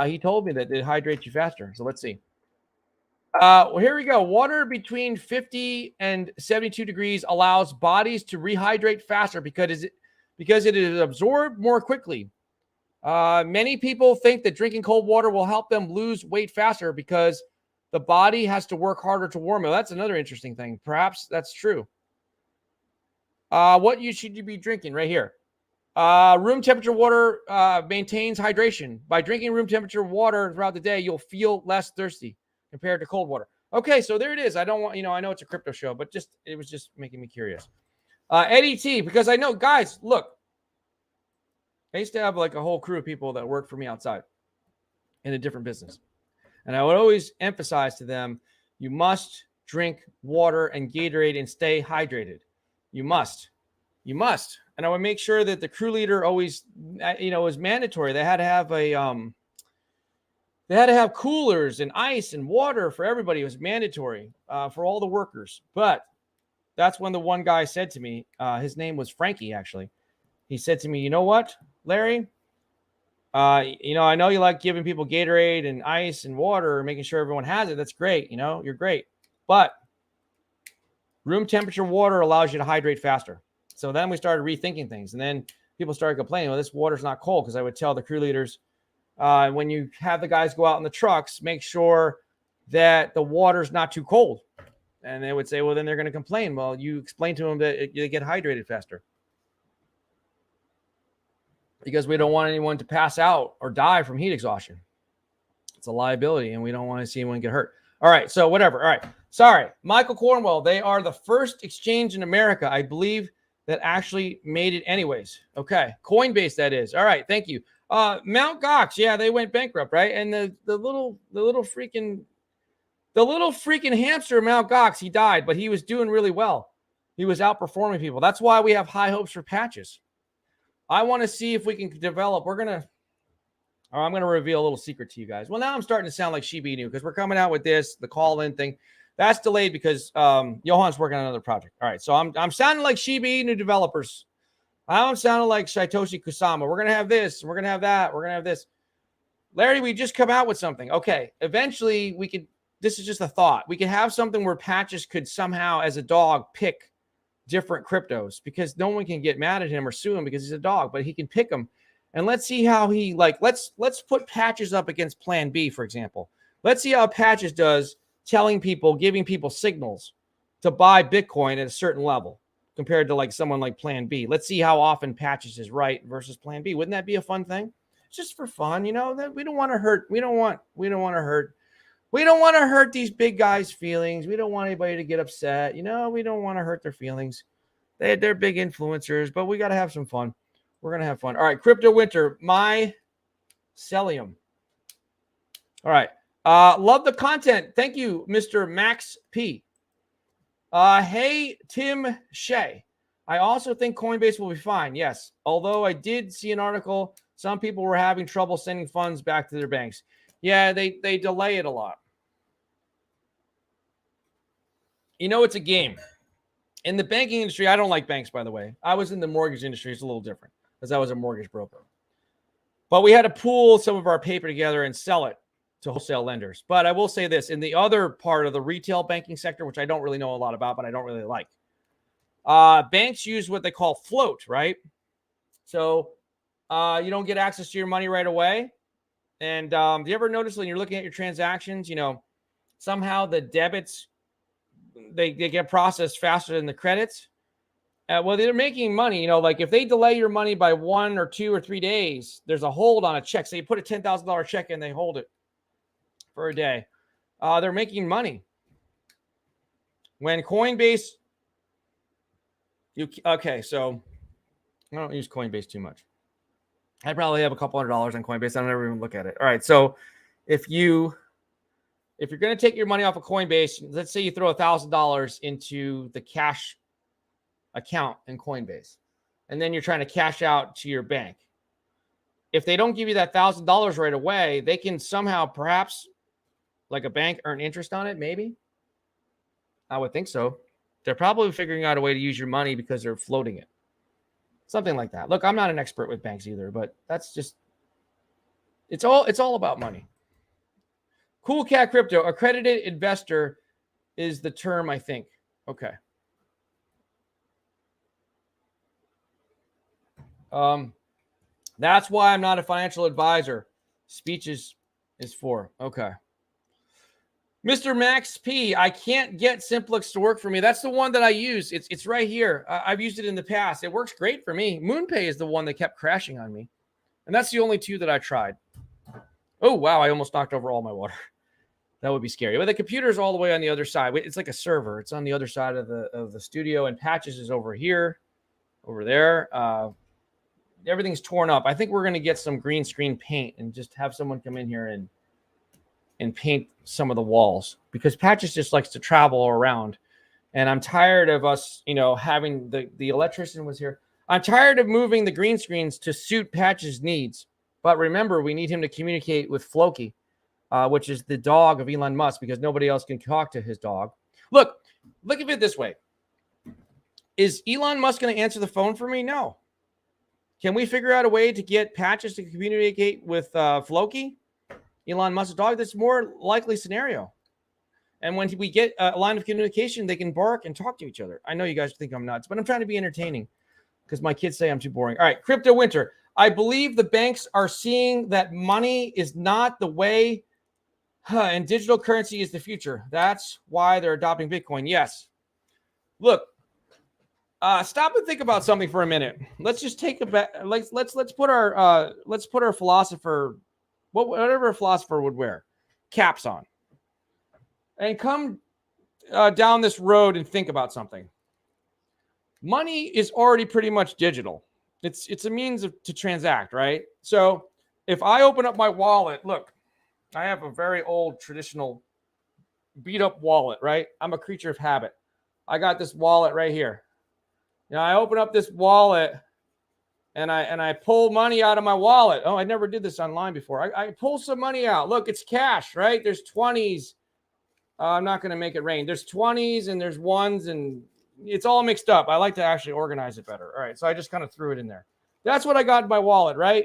He told me that it hydrates you faster. So let's see. Well, here we go. Water between 50 and 72 degrees allows bodies to rehydrate faster because it is absorbed more quickly. Many people think that drinking cold water will help them lose weight faster because the body has to work harder to warm it. That's another interesting thing. Perhaps that's true. What should you be drinking right here? Room temperature water maintains hydration. By drinking room temperature water throughout the day, you'll feel less thirsty compared to cold water. Okay, so there it is. I don't want, I know it's a crypto show, but it was just making me curious. Eddie T, because I know, guys, look, I used to have like a whole crew of people that worked for me outside in a different business. And I would always emphasize to them, you must drink water and Gatorade and stay hydrated. You must. And I would make sure that the crew leader always, was mandatory. They had to have they had to have coolers and ice and water for everybody. It was mandatory for all the workers. But that's when the one guy said to me, his name was Frankie, actually. He said to me, you know what, Larry? I know you like giving people Gatorade and ice and water, making sure everyone has it. That's great. You're great. But room temperature water allows you to hydrate faster. So then we started rethinking things. And then people started complaining, well, this water's not cold. Because I would tell the crew leaders, when you have the guys go out in the trucks, make sure that the water's not too cold. And they would say, well, then they're going to complain. Well, you explain to them that they get hydrated faster. Because we don't want anyone to pass out or die from heat exhaustion. It's a liability, and we don't want to see anyone get hurt. All right, so whatever. All right, sorry. Michael Cornwell, they are the first exchange in America, I believe, that actually made it anyways. Okay, Coinbase, that is. All right, thank you. Mount Gox, yeah, they went bankrupt, right? And the little freaking hamster, Mount Gox, he died, but he was doing really well. He was outperforming people. That's why we have high hopes for patches. I want to see if we can develop. I'm going to reveal a little secret to you guys. Well, now I'm starting to sound like Shiba Inu because we're coming out with the call-in thing. That's delayed because Johan's working on another project. All right, so I'm sounding like Shiba Inu developers. I'm sounding like Satoshi Kusama. We're going to have this. We're going to have that. We're going to have this. Larry, we just come out with something. Okay, eventually we could. This is just a thought. We could have something where patches could somehow, as a dog, pick different cryptos because no one can get mad at him or sue him because he's a dog, but he can pick them. And let's see how he let's put patches up against Plan B, for example. Let's see how patches does telling people, giving people signals to buy Bitcoin at a certain level compared to someone like Plan B. Let's see how often patches is right versus Plan B. Wouldn't that be a fun thing? It's just for fun, that we don't want to hurt. We don't want to hurt these big guys' feelings. We don't want anybody to get upset. We don't want to hurt their feelings. They're big influencers, but we got to have some fun. We're going to have fun. All right, Crypto Winter, mycelium. All right. Love the content. Thank you, Mr. Max P. Hey, Tim Shea. I also think Coinbase will be fine. Yes. Although I did see an article, some people were having trouble sending funds back to their banks. Yeah, they delay it a lot. It's a game. In the banking industry, I don't like banks, by the way. I was in the mortgage industry. It's a little different because I was a mortgage broker. But we had to pool some of our paper together and sell it to wholesale lenders. But I will say this, in the other part of the retail banking sector, which I don't really know a lot about, but I don't really like, banks use what they call float, right? So you don't get access to your money right away. And do you ever notice when you're looking at your transactions, somehow the debits, they get processed faster than the credits? Well, they're making money. If they delay your money by 1 or 2 or 3 days, there's a hold on a check. So you put a $10,000 check in, they hold it for a day. They're making money. When Coinbase, okay, so I don't use Coinbase too much. I probably have a couple $100 on Coinbase. I don't ever even look at it. All right, so if you're going to take your money off of Coinbase, let's say you throw $1,000 into the cash account in Coinbase, and then you're trying to cash out to your bank. If they don't give you that $1,000 right away, they can somehow, perhaps, like a bank, earn interest on it. Maybe. I would think so. They're probably figuring out a way to use your money because they're floating it. Something like that. Look, I'm not an expert with banks either, but that's just, it's all about money. Cool Cat Crypto, accredited investor is the term, I think. Okay. That's why I'm not a financial advisor. Speeches is for. Okay. Mr. Max P, I can't get Simplex to work for me. That's the one that I use. It's right here. I've used it in the past. It works great for me. MoonPay is the one that kept crashing on me. And that's the only two that I tried. Oh, wow. I almost knocked over all my water. That would be scary. But the computer's all the way on the other side. It's like a server. It's on the other side of the studio, and Patches is over here, over there. Everything's torn up. I think we're going to get some green screen paint and just have someone come in here and paint some of the walls, because Patches just likes to travel around. And I'm tired of us, having the electrician was here. I'm tired of moving the green screens to suit Patches' needs. But remember, we need him to communicate with Floki, which is the dog of Elon Musk, because nobody else can talk to his dog. Look at it this way. Is Elon Musk going to answer the phone for me? No. Can we figure out a way to get Patches to communicate with Floki, Elon Musk's dog? That's a more likely scenario. And when we get a line of communication, they can bark and talk to each other. I know you guys think I'm nuts, but I'm trying to be entertaining because my kids say I'm too boring. All right, Crypto Winter. I believe the banks are seeing that money is not the way, and digital currency is the future. That's why they're adopting Bitcoin. Yes. Look. Stop and think about something for a minute. Let's just take let's put our philosopher, whatever a philosopher would wear, caps on, and come down this road and think about something. Money is already pretty much digital. It's a means to transact, right? So if I open up my wallet, look, I have a very old traditional beat up wallet, right? I'm a creature of habit. I got this wallet right here. I open up this wallet and I pull money out of my wallet. Oh, I never did this online before. I pull some money out. Look, it's cash, right? There's 20s. I'm not going to make it rain. There's 20s and there's ones, and it's all mixed up. I like to actually organize it better. All right, so I just kind of threw it in there. That's what I got in my wallet, right?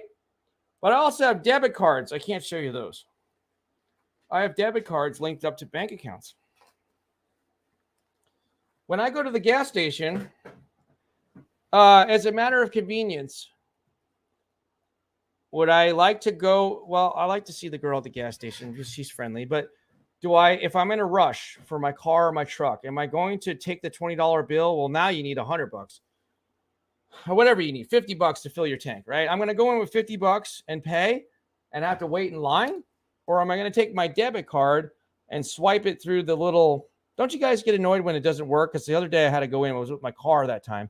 But I also have debit cards. I can't show you those. I have debit cards linked up to bank accounts. When I go to the gas station, as a matter of convenience, would I like to go? Well, I like to see the girl at the gas station because she's friendly. But if I'm in a rush for my car or my truck, am I going to take the $20 bill? Well, now you need $100, or whatever you need, $50 to fill your tank, right? I'm going to go in with $50 and pay and have to wait in line, or am I going to take my debit card and swipe it through the little? Don't you guys get annoyed when it doesn't work? Because the other day I had to go in. I was with my car that time.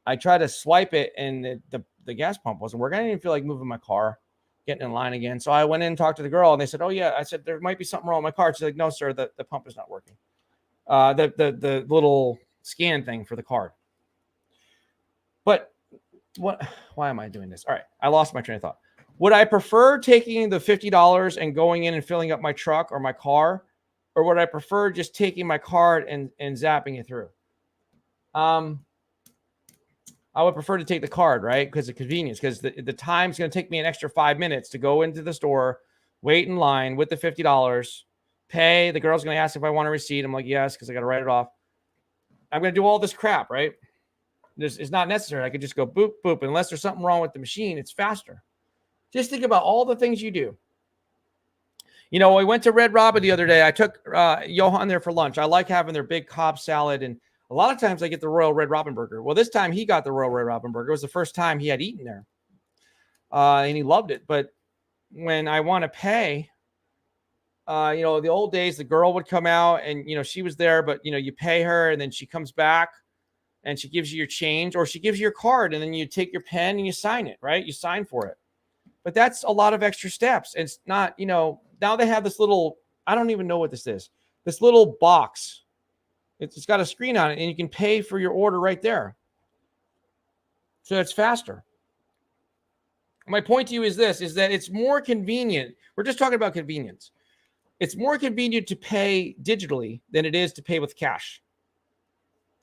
I tried to swipe it and the gas pump wasn't working. I didn't even feel like moving my car, getting in line again. So I went in and talked to the girl, and they said, oh, yeah. I said, there might be something wrong with my car. She's like, no, sir, the pump is not working. The little scan thing for the card. But why am I doing this? All right. I lost my train of thought. Would I prefer taking the $50 and going in and filling up my truck or my car? Or would I prefer just taking my card and zapping it through? I would prefer to take the card, right? Because of convenience, because the time's going to take me an extra 5 minutes to go into the store, wait in line with the $50, pay. The girl's going to ask if I want a receipt. I'm like, yes, because I got to write it off. I'm going to do all this crap, right? It's not necessary. I could just go boop, boop. Unless there's something wrong with the machine, it's faster. Just think about all the things you do. I went to Red Robin the other day. I took Johan there for lunch. I like having their big Cobb salad, and a lot of times I get the Royal Red Robin burger. Well, this time he got the Royal Red Robin burger. It was the first time he had eaten there, and he loved it. But when I want to pay, The old days, the girl would come out and, she was there, but, you pay her and then she comes back and she gives you your change, or she gives you your card and then you take your pen and you sign it, right? You sign for it. But that's a lot of extra steps. It's not, now they have this little, I don't even know what this is, this little box. It's got a screen on it and you can pay for your order right there. So it's faster. My point to you is this, is that it's more convenient. We're just talking about convenience. It's more convenient to pay digitally than it is to pay with cash.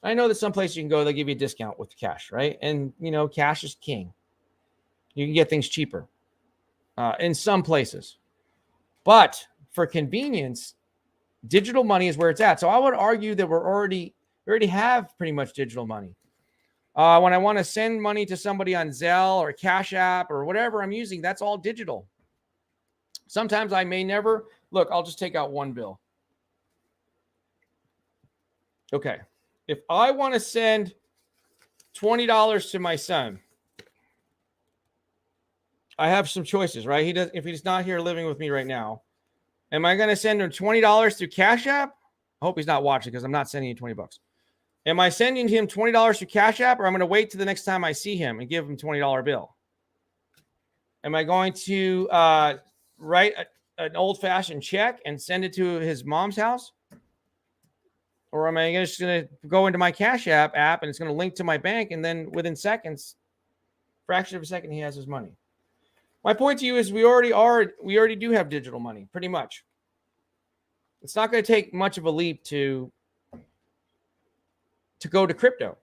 I know that some places you can go, they give you a discount with cash, right? And, cash is king. You can get things cheaper in some places. But for convenience, digital money is where it's at. So I would argue that we already have pretty much digital money. When I want to send money to somebody on Zelle or Cash App or whatever I'm using, that's all digital. Sometimes I may never. Look, I'll just take out one bill. Okay. If I want to send $20 to my son, I have some choices, right? If he's not here living with me right now, am I going to send him $20 through Cash App? I hope he's not watching because I'm not sending you $20. Am I sending him $20 through Cash App, or I'm going to wait till the next time I see him and give him $20 bill? Am I going to write an old-fashioned check and send it to his mom's house? Or am I just going to go into my Cash App and it's going to link to my bank, and then within seconds, fraction of a second, he has his money? My point to you is we already do have digital money, pretty much. It's not going to take much of a leap to go to crypto,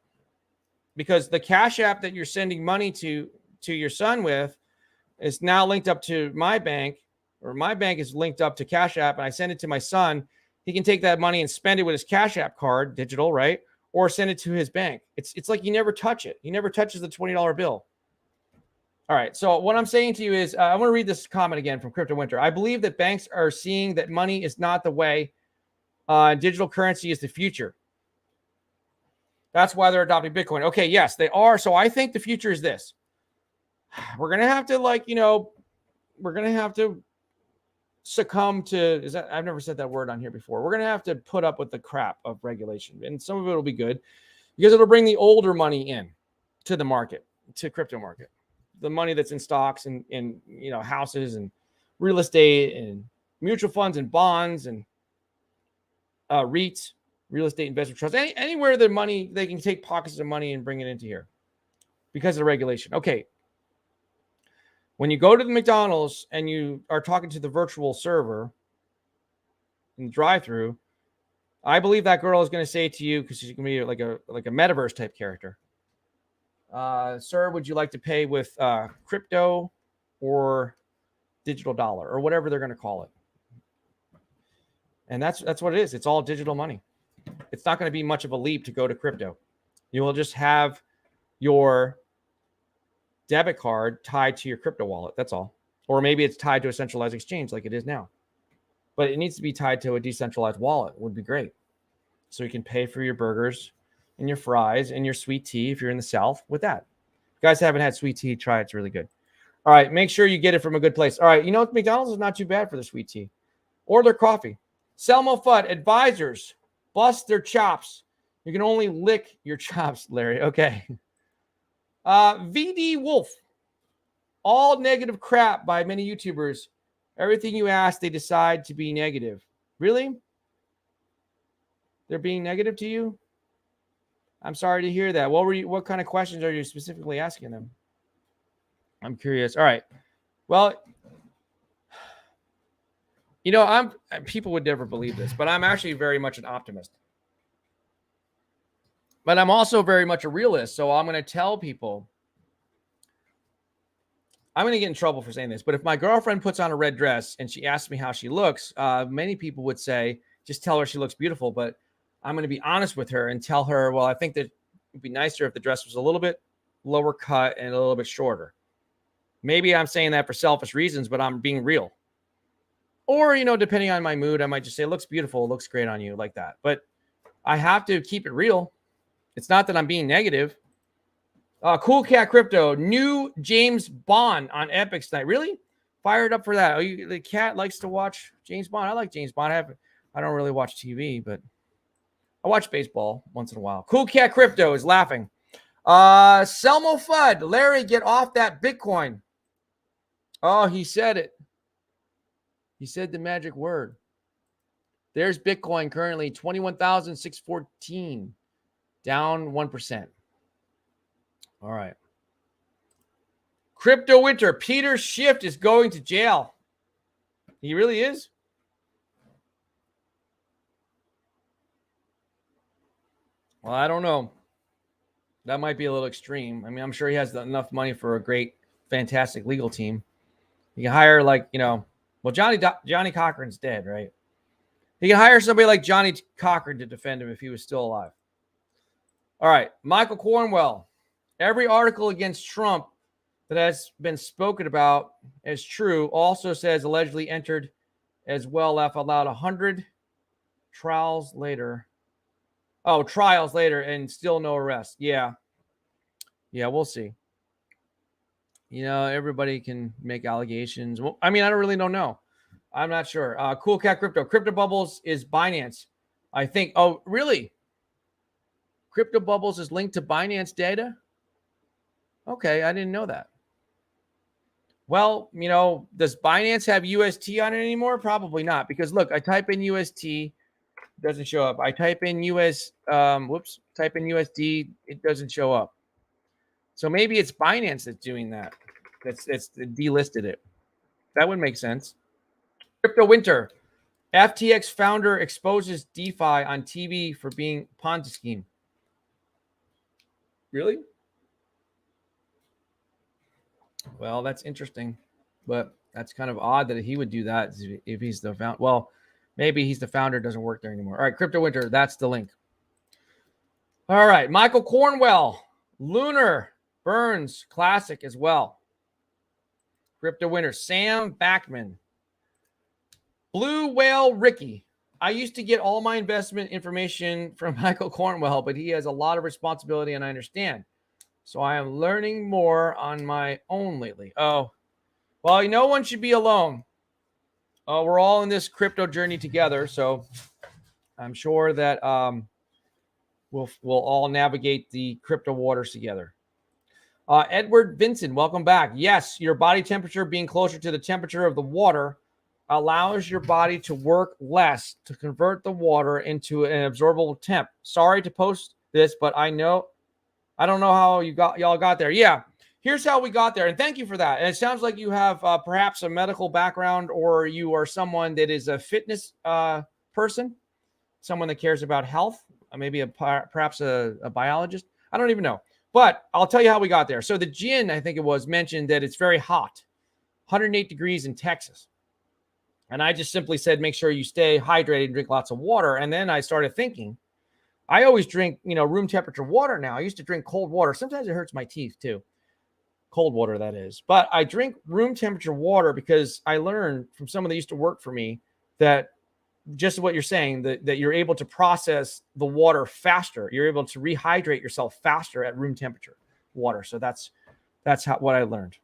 because the Cash App that you're sending money to your son with is now linked up to my bank, or my bank is linked up to Cash App, and I send it to my son. He can take that money and spend it with his Cash App card, digital, right? Or send it to his bank. It's like you never touch it. He never touches the $20 bill. All right. So what I'm saying to you is, I want to read this comment again from Crypto Winter. I believe that banks are seeing that money is not the way. Digital currency is the future. That's why they're adopting Bitcoin. Okay. Yes, they are. So I think the future is this. We're going to have to we're going to have to succumb to, I've never said that word on here before. We're going to have to put up with the crap of regulation, and some of it will be good because it'll bring the older money in to the market, to crypto market, the money that's in stocks and houses and real estate and mutual funds and bonds and REITs, real estate investment trusts, anywhere the money, they can take pockets of money and bring it into here because of the regulation. Okay. When you go to the McDonald's and you are talking to the virtual server in the drive-thru, I believe that girl is going to say to you, because she's going to be like a Metaverse type character, sir, would you like to pay with crypto or digital dollar or whatever they're going to call it? And that's what it is. It's all digital money. It's not going to be much of a leap to go to crypto. You will just have your debit card tied to your crypto wallet. That's all. Or maybe it's tied to a centralized exchange like it is now. But it needs to be tied to a decentralized wallet. It would be great. So you can pay for your burgers and your fries and your sweet tea if you're in the South with that. If you guys haven't had sweet tea, try it. It's really good. All right. Make sure you get it from a good place. All right. McDonald's is not too bad for the sweet tea or their coffee. Selmo Fudd, advisors bust their chops. You can only lick your chops, Larry. Okay. VD Wolf, all negative crap by many YouTubers. Everything you ask, they decide to be negative. Really? They're being negative to you? I'm sorry to hear that. What kind of questions are you specifically asking them? I'm curious. All right. Well, people would never believe this, but I'm actually very much an optimist. But I'm also very much a realist. So I'm going to tell people, I'm going to get in trouble for saying this, but if my girlfriend puts on a red dress and she asks me how she looks, many people would say, just tell her she looks beautiful. But I'm going to be honest with her and tell her, well, I think that it'd be nicer if the dress was a little bit lower cut and a little bit shorter. Maybe I'm saying that for selfish reasons, but I'm being real. Or, depending on my mood, I might just say, it looks beautiful. It looks great on you, like that. But I have to keep it real. It's not that I'm being negative. Cool Cat Crypto, new James Bond on Epic tonight. Really? Fired up for that. Oh, the cat likes to watch James Bond. I like James Bond. I don't really watch TV, but I watch baseball once in a while. Cool Cat Crypto is laughing. Selmo Fudd, Larry, get off that Bitcoin. Oh, he said it. He said the magic word. There's Bitcoin currently 21,614, down 1%. All right. Crypto Winter, Peter Schiff is going to jail. He really is. Well, I don't know. That might be a little extreme. I mean, I'm sure he has enough money for a great, fantastic legal team. You can hire well, Johnny Cochran's dead, right? He can hire somebody like Johnny Cochran to defend him if he was still alive. All right, Michael Cornwell. Every article against Trump that has been spoken about as true also says allegedly entered as well, laugh out loud, 100 trials later. Oh, trials later and still no arrest. Yeah, we'll see. Everybody can make allegations. Well, I mean, I don't know. I'm not sure. Cool Cat Crypto. Crypto Bubbles is Binance, I think. Oh, really? Crypto Bubbles is linked to Binance data? Okay, I didn't know that. Well, does Binance have UST on it anymore? Probably not, because look, I type in UST, it doesn't show up. I type in type in USD, it doesn't show up. So maybe it's Binance that's doing that. That's delisted it. That would make sense. Crypto Winter. FTX founder exposes DeFi on TV for being Ponzi scheme. Really? Well, that's interesting, but that's kind of odd that he would do that if he's the founder. Well, maybe he's the founder, doesn't work there anymore. All right, Crypto Winter, that's the link. All right, Michael Cornwell, Lunar Burns Classic as well. Crypto Winter, Sam Backman, Blue Whale Ricky. I used to get all my investment information from Michael Cornwell, but he has a lot of responsibility, and I understand. So I am learning more on my own lately. Oh, well, no one should be alone. We're all in this crypto journey together, so I'm sure that we'll all navigate the crypto waters together. Edward Vincent, welcome back. Yes, your body temperature being closer to the temperature of the water allows your body to work less to convert the water into an absorbable temp. Sorry to post this, but I don't know how y'all got there. Yeah, here's how we got there, and thank you for that. And it sounds like you have perhaps a medical background, or you are someone that is a fitness person, someone that cares about health, maybe perhaps a biologist. I don't even know, but I'll tell you how we got there. So the Jin, I think it was, mentioned that it's very hot, 108 degrees in Texas. And I just simply said, make sure you stay hydrated and drink lots of water. And then I started thinking, I always drink, room temperature water now. I used to drink cold water. Sometimes it hurts my teeth too. Cold water, that is. But I drink room temperature water because I learned from someone that used to work for me that just what you're saying, that you're able to process the water faster. You're able to rehydrate yourself faster at room temperature water. So that's what I learned.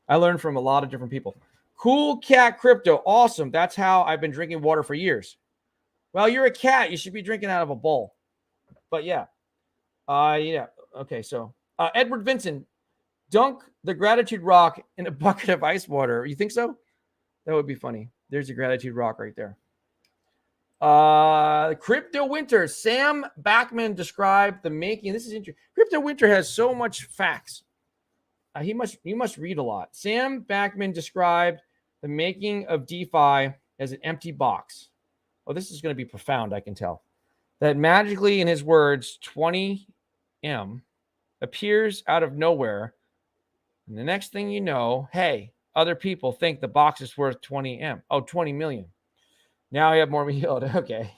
I learned from a lot of different people. Cool Cat Crypto. Awesome. That's how I've been drinking water for years. Well, you're a cat. You should be drinking out of a bowl. But yeah. Okay, so Edward Vincent, dunk the gratitude rock in a bucket of ice water. You think so? That would be funny. There's a gratitude rock right there. Crypto Winter, Sam Backman described the making. This is interesting. Crypto Winter has so much facts. You must read a lot. Sam Backman described the making of DeFi as an empty box. Oh, this is going to be profound, I can tell. That magically, in his words, 20M appears out of nowhere. And the next thing you know, hey, other people think the box is worth 20M. Oh, 20 million. Now I have more yield. Okay.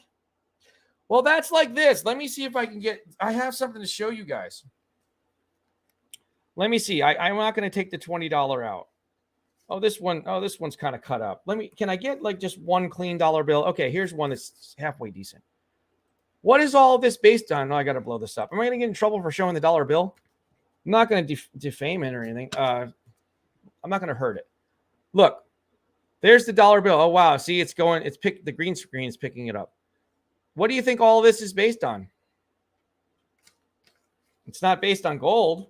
Well, that's like this. Let me see if I have something to show you guys. Let me see. I'm not going to take the $20 out. This one's kind of cut up. Can I get like just one clean dollar bill? Okay, here's one that's halfway decent. What is all this based on? No, I got to blow this up. Am I going to get in trouble for showing the dollar bill? I'm not going to defame it or anything. I'm not going to hurt it. Look, There's the dollar bill. Oh, wow. See, it's going, the green screen is picking it up. What do you think all this is based on? It's not based on gold.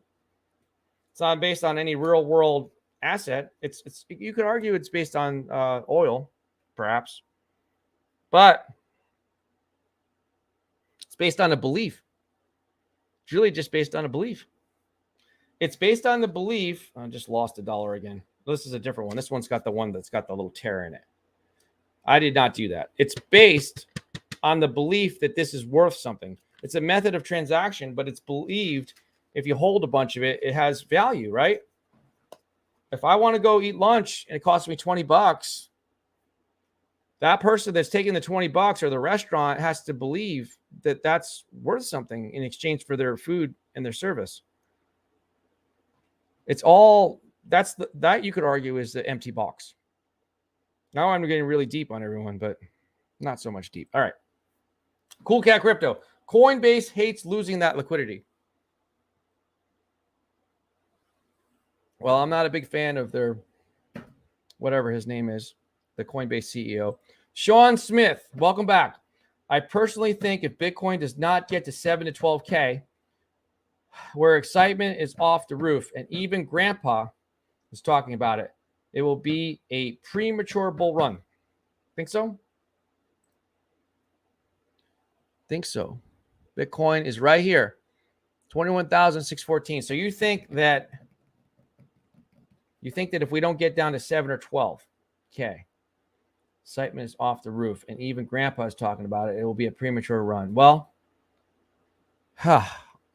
It's not based on any real world asset. It's you could argue it's based on oil, perhaps, but it's based on a belief. It's really just based on a belief. It's based on the belief. I just lost $1 again. This is a different one. This one's got the one that's got the little tear in it. I did not do that. It's based on the belief that this is worth something. It's a method of transaction, but it's believed if you hold a bunch of it, it has value, right? If I want to go eat lunch and it costs me $20, that person that's taking the $20 or the restaurant has to believe that that's worth something in exchange for their food and their service. It's all that you could argue is the empty box. Now I'm getting really deep on everyone, but not so much deep. All right. Cool Cat Crypto. Coinbase hates losing that liquidity. Well, I'm not a big fan of their, whatever his name is, the Coinbase CEO. Sean Smith, welcome back. I personally think if Bitcoin does not get to 7 to 12K, where excitement is off the roof, and even Grandpa is talking about it, it will be a premature bull run. Think so? Think so. Bitcoin is right here, 21,614. So you think that if we don't get down to 7 or 12K, excitement is off the roof, and even Grandpa is talking about it, it will be a premature run. Well,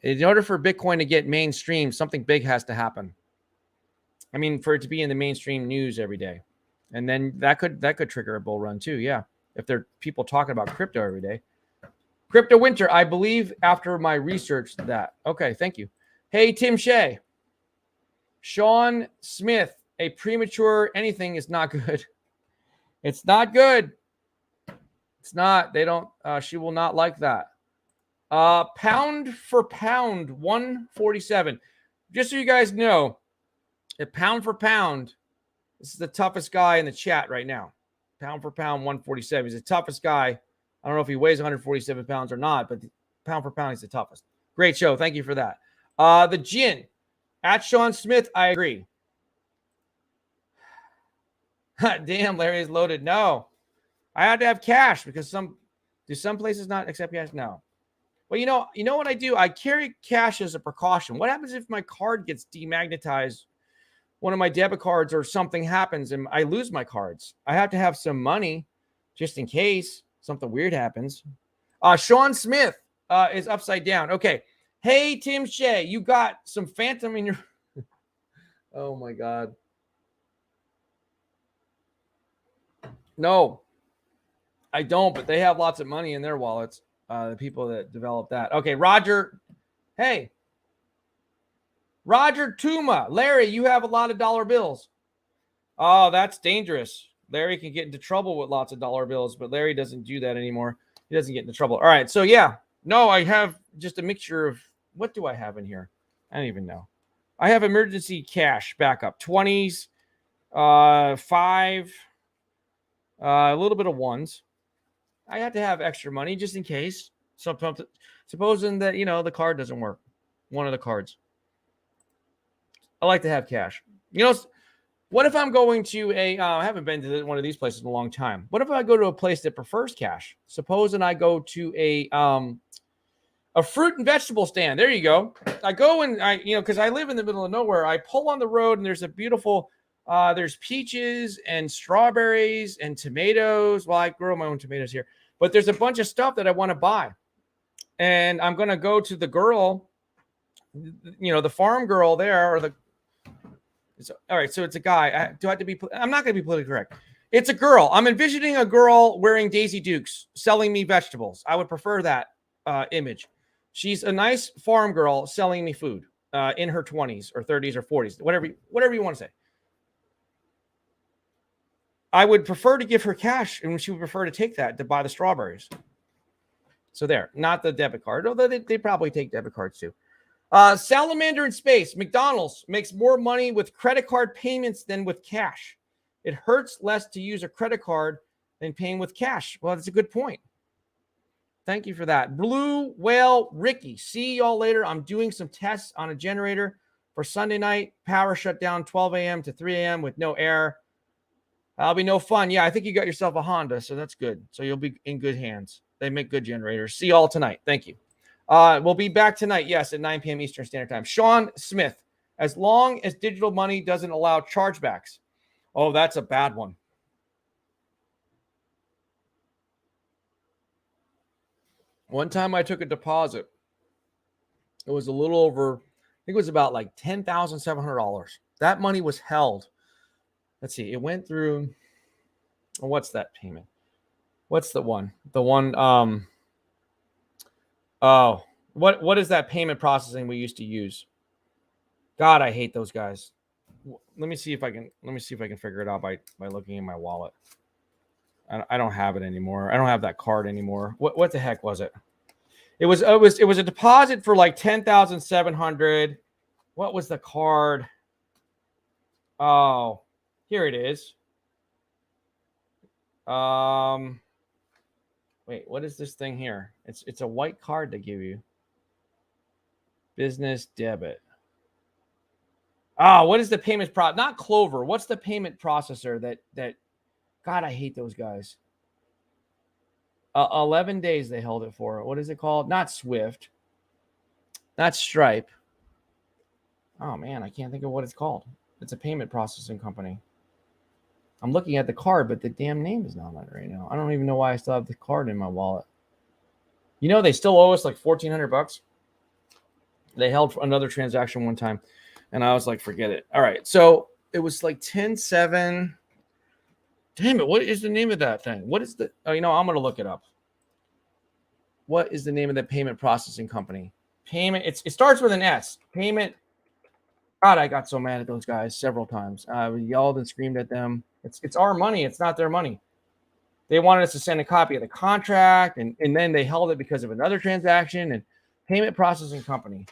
in order for Bitcoin to get mainstream, something big has to happen. I mean, for it to be in the mainstream news every day, and then that could trigger a bull run too. Yeah, if there are people talking about crypto every day. Crypto Winter, I believe after my research that. Okay, thank you. Hey, Tim Shea. Sean Smith, a premature anything is not good. It's not good. It's not. They don't. She will not like that. Pound for pound, 147. Just so you guys know, a pound for pound, this is the toughest guy in the chat right now. Pound for pound, 147. He's the toughest guy. I don't know if he weighs 147 pounds or not, but pound for pound, he's the toughest. Great show. Thank you for that. The Gin, at Sean Smith, I agree. Damn, Larry's loaded. No, I had to have cash because some places not accept cash? No. Well, you know what I do? I carry cash as a precaution. What happens if my card gets demagnetized? One of my debit cards or something happens and I lose my cards. I have to have some money just in case something weird happens. Sean Smith is upside down. Okay. Hey, Tim Shea, you got some phantom in your... Oh, my God. No, I don't, but they have lots of money in their wallets, the people that developed that. Okay, Roger. Hey. Roger Tuma. Larry, you have a lot of dollar bills. Oh, that's dangerous. Larry can get into trouble with lots of dollar bills, but Larry doesn't do that anymore. He doesn't get into trouble. All right. So, yeah. No, I have just a mixture of, what do I have in here? I don't even know. I have emergency cash backup. 20s, 5, a little bit of ones. I have to have extra money just in case. Supposing that, the card doesn't work. One of the cards. I like to have cash. What if I'm going to I haven't been to one of these places in a long time. What if I go to a place that prefers cash? Supposing I go to a fruit and vegetable stand. There you go. I go and because I live in the middle of nowhere, I pull on the road and there's a beautiful, there's peaches and strawberries and tomatoes. Well, I grow my own tomatoes here, but there's a bunch of stuff that I want to buy. And I'm going to go to the girl, the farm girl there, or all right, so it's a guy. Do I have to be? I'm not going to be politically correct. It's a girl. I'm envisioning a girl wearing Daisy Dukes selling me vegetables. I would prefer that image. She's a nice farm girl selling me food in her 20s or 30s or 40s, whatever you want to say. I would prefer to give her cash, and she would prefer to take that to buy the strawberries. So there, not the debit card, although they probably take debit cards too. Salamander in space. McDonald's makes more money with credit card payments than with cash. It hurts less to use a credit card than paying with cash. Well, that's a good point. Thank you for that. Blue Whale Ricky. See y'all later. I'm doing some tests on a generator for Sunday night. Power shut down 12 a.m. to 3 a.m. with no air. That'll be no fun. Yeah, I think you got yourself a Honda, so that's good. So you'll be in good hands. They make good generators. See y'all tonight. Thank you. We'll be back tonight, yes, at 9 p.m. Eastern Standard Time. Sean Smith, as long as digital money doesn't allow chargebacks. Oh, that's a bad one. One time I took a deposit. It was a little over, I think it was about like $10,700. That money was held. Let's see. It went through, what's that payment? What's the one? The one, what is that payment processing we used to use? God, I hate those guys. Let me see if I can figure it out by looking in my wallet. I don't have it anymore. I don't have that card anymore. What the heck was it? It was a deposit for like $10,700. What was the card? Oh, here it is. Wait, what is this thing here? It's a white card they give you. Business debit. Oh, what is the payment not Clover? What's the payment processor that God, I hate those guys. 11 days they held it for. What is it called? Not Swift. Not Stripe. Oh, man, I can't think of what it's called. It's a payment processing company. I'm looking at the card, but the damn name is not on it right now. I don't even know why I still have the card in my wallet. You know, they still owe us like $1,400. They held for another transaction one time, and I was like, forget it. All right, so it was like 10-7. Damn it, what is the name of that thing? What is the, I'm going to look it up. What is the name of that payment processing company? It starts with an S. Payment. God, I got so mad at those guys several times. We yelled and screamed at them. It's our money. It's not their money. They wanted us to send a copy of the contract, and then they held it because of another transaction. And payment processing company.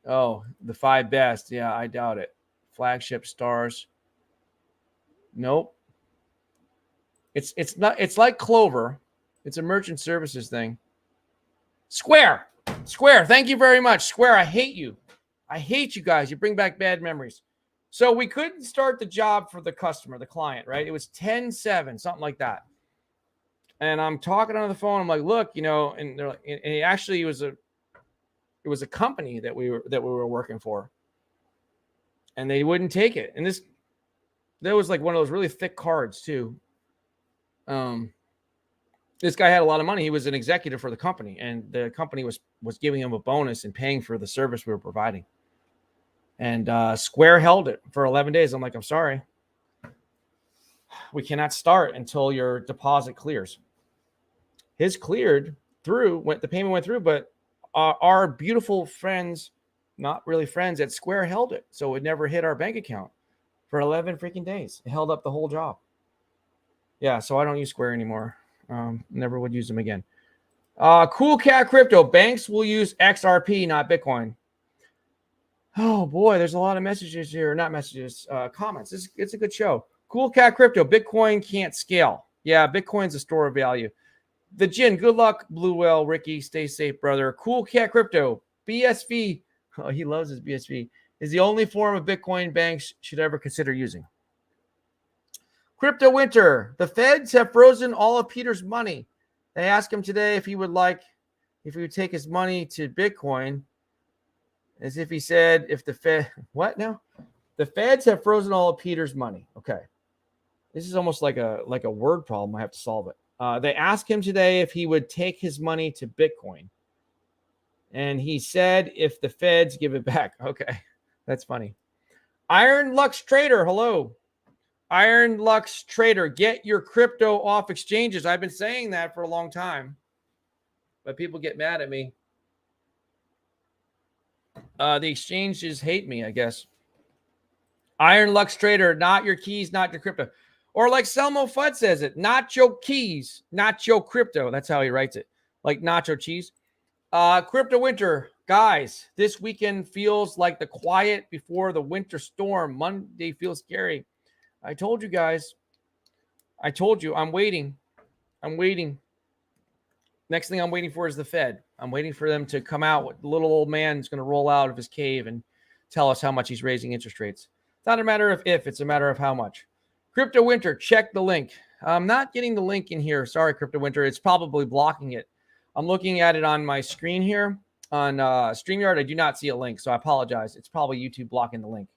Oh, the 5 best. Yeah, I doubt it. Flagship Stars. Nope. It's not. It's like Clover. It's a merchant services thing. Square. Thank you very much, Square. I hate you. I hate you guys. You bring back bad memories. So we couldn't start the job for the customer, the client, right? It was 10-7, something like that. And I'm talking on the phone. I'm like, look, and they're like, and it was a company that we were working for, and they wouldn't take it. And that was like one of those really thick cards too. This guy had a lot of money. He was an executive for the company, and the company was giving him a bonus and paying for the service we were providing. And Square held it for 11 days. I'm like, I'm sorry. We cannot start until your deposit clears. His cleared through, the payment went through, but our beautiful friends, not really friends at Square, held it. So it never hit our bank account for 11 freaking days. It held up the whole job. Yeah, so I don't use Square anymore. Never would use them again. Cool Cat Crypto. Banks will use XRP, not Bitcoin. Oh, boy, there's a lot of messages here. Not messages, comments. It's a good show. Cool Cat Crypto. Bitcoin can't scale. Yeah, Bitcoin's a store of value. The Jin, good luck, Blue Whale, Ricky. Stay safe, brother. Cool Cat Crypto. BSV. Oh, he loves his BSV. Is the only form of Bitcoin banks should ever consider using. Crypto Winter. The feds have frozen all of Peter's money. They asked him today if he would take his money to Bitcoin. As if he said, if the Fed, what now? The feds have frozen all of Peter's money. Okay. This is almost like a word problem. I have to solve it. They asked him today if he would take his money to Bitcoin. And he said, if the feds give it back. Okay. That's funny. Iron Lux Trader. Hello. Iron Lux Trader. Get your crypto off exchanges. I've been saying that for a long time, but people get mad at me. The exchanges hate me, I guess. Iron Lux Trader, not your keys, not your crypto. Or like Selmo Fudd says it, not your keys, not your crypto. That's how he writes it. Like nacho cheese. Crypto Winter, Guys, this weekend feels like the quiet before the winter storm. Monday feels scary. I told you guys. I told you. I'm waiting. Next thing I'm waiting for is the Fed. I'm waiting for them to come out. The little old man is going to roll out of his cave and tell us how much he's raising interest rates. It's not a matter of if, it's a matter of how much. Crypto Winter, check the link. I'm not getting the link in here. Sorry, Crypto Winter. It's probably blocking it. I'm looking at it on my screen here on StreamYard. I do not see a link, so I apologize. It's probably YouTube blocking the link,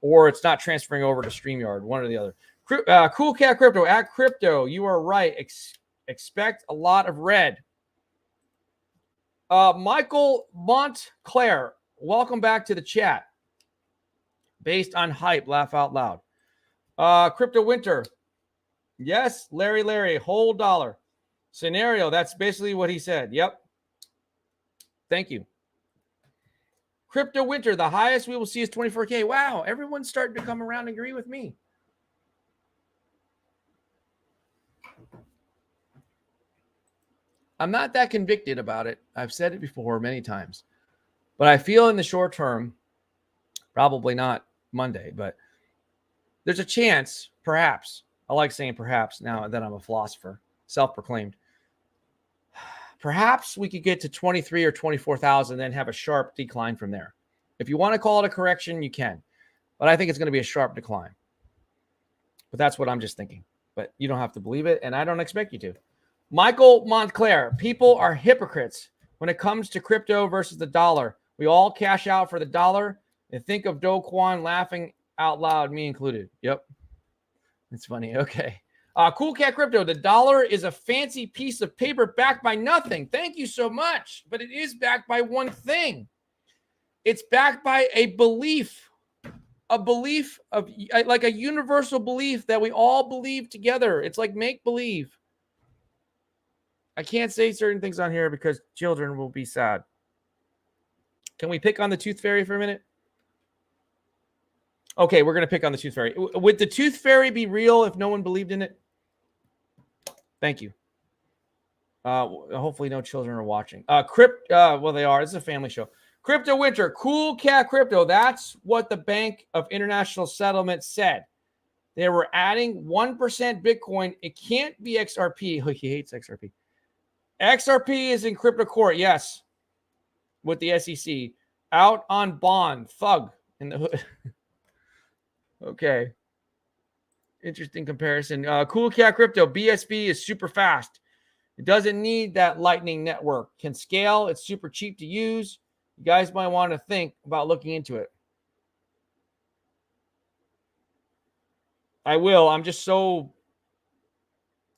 or it's not transferring over to StreamYard, one or the other. Cool Cat Crypto, at Crypto, you are right. Expect a lot of red. Michael Montclair, welcome back to the chat. Based on hype, laugh out loud. Crypto Winter, yes, Larry, whole dollar. Scenario, that's basically what he said. Yep. Thank you. Crypto Winter, the highest we will see is 24K. Wow, everyone's starting to come around and agree with me. I'm not that convicted about it. I've said it before many times. But I feel in the short term, probably not Monday, but there's a chance, perhaps. I like saying perhaps now that I'm a philosopher, self-proclaimed. Perhaps we could get to 23 or 24,000, then have a sharp decline from there. If you want to call it a correction, you can. But I think it's going to be a sharp decline. But that's what I'm just thinking. But you don't have to believe it, and I don't expect you to. Michael Montclair, people are hypocrites when it comes to crypto versus the dollar. We all cash out for the dollar and think of Do Kwon laughing out loud, me included. Yep. It's funny. Okay. Cool Cat Crypto, the dollar is a fancy piece of paper backed by nothing. Thank you so much. But it is backed by one thing. It's backed by a belief of like a universal belief that we all believe together. It's like make believe. I can't say certain things on here because children will be sad. Can we pick on the Tooth Fairy for a minute? Okay, we're going to pick on the Tooth Fairy. Would the Tooth Fairy be real if no one believed in it? Thank you. Hopefully no children are watching. Well, they are. It's a family show. Crypto Winter, Cool Cat Crypto. That's what the Bank of International Settlement said. They were adding 1% Bitcoin. It can't be XRP. Oh, he hates XRP. XRP is in crypto court, yes, with the SEC. Out on bond, thug in the hood. Okay. Interesting comparison. Cool Cat Crypto, BSB is super fast. It doesn't need that Lightning network. Can scale. It's super cheap to use. You guys might want to think about looking into it. I will. I'm just so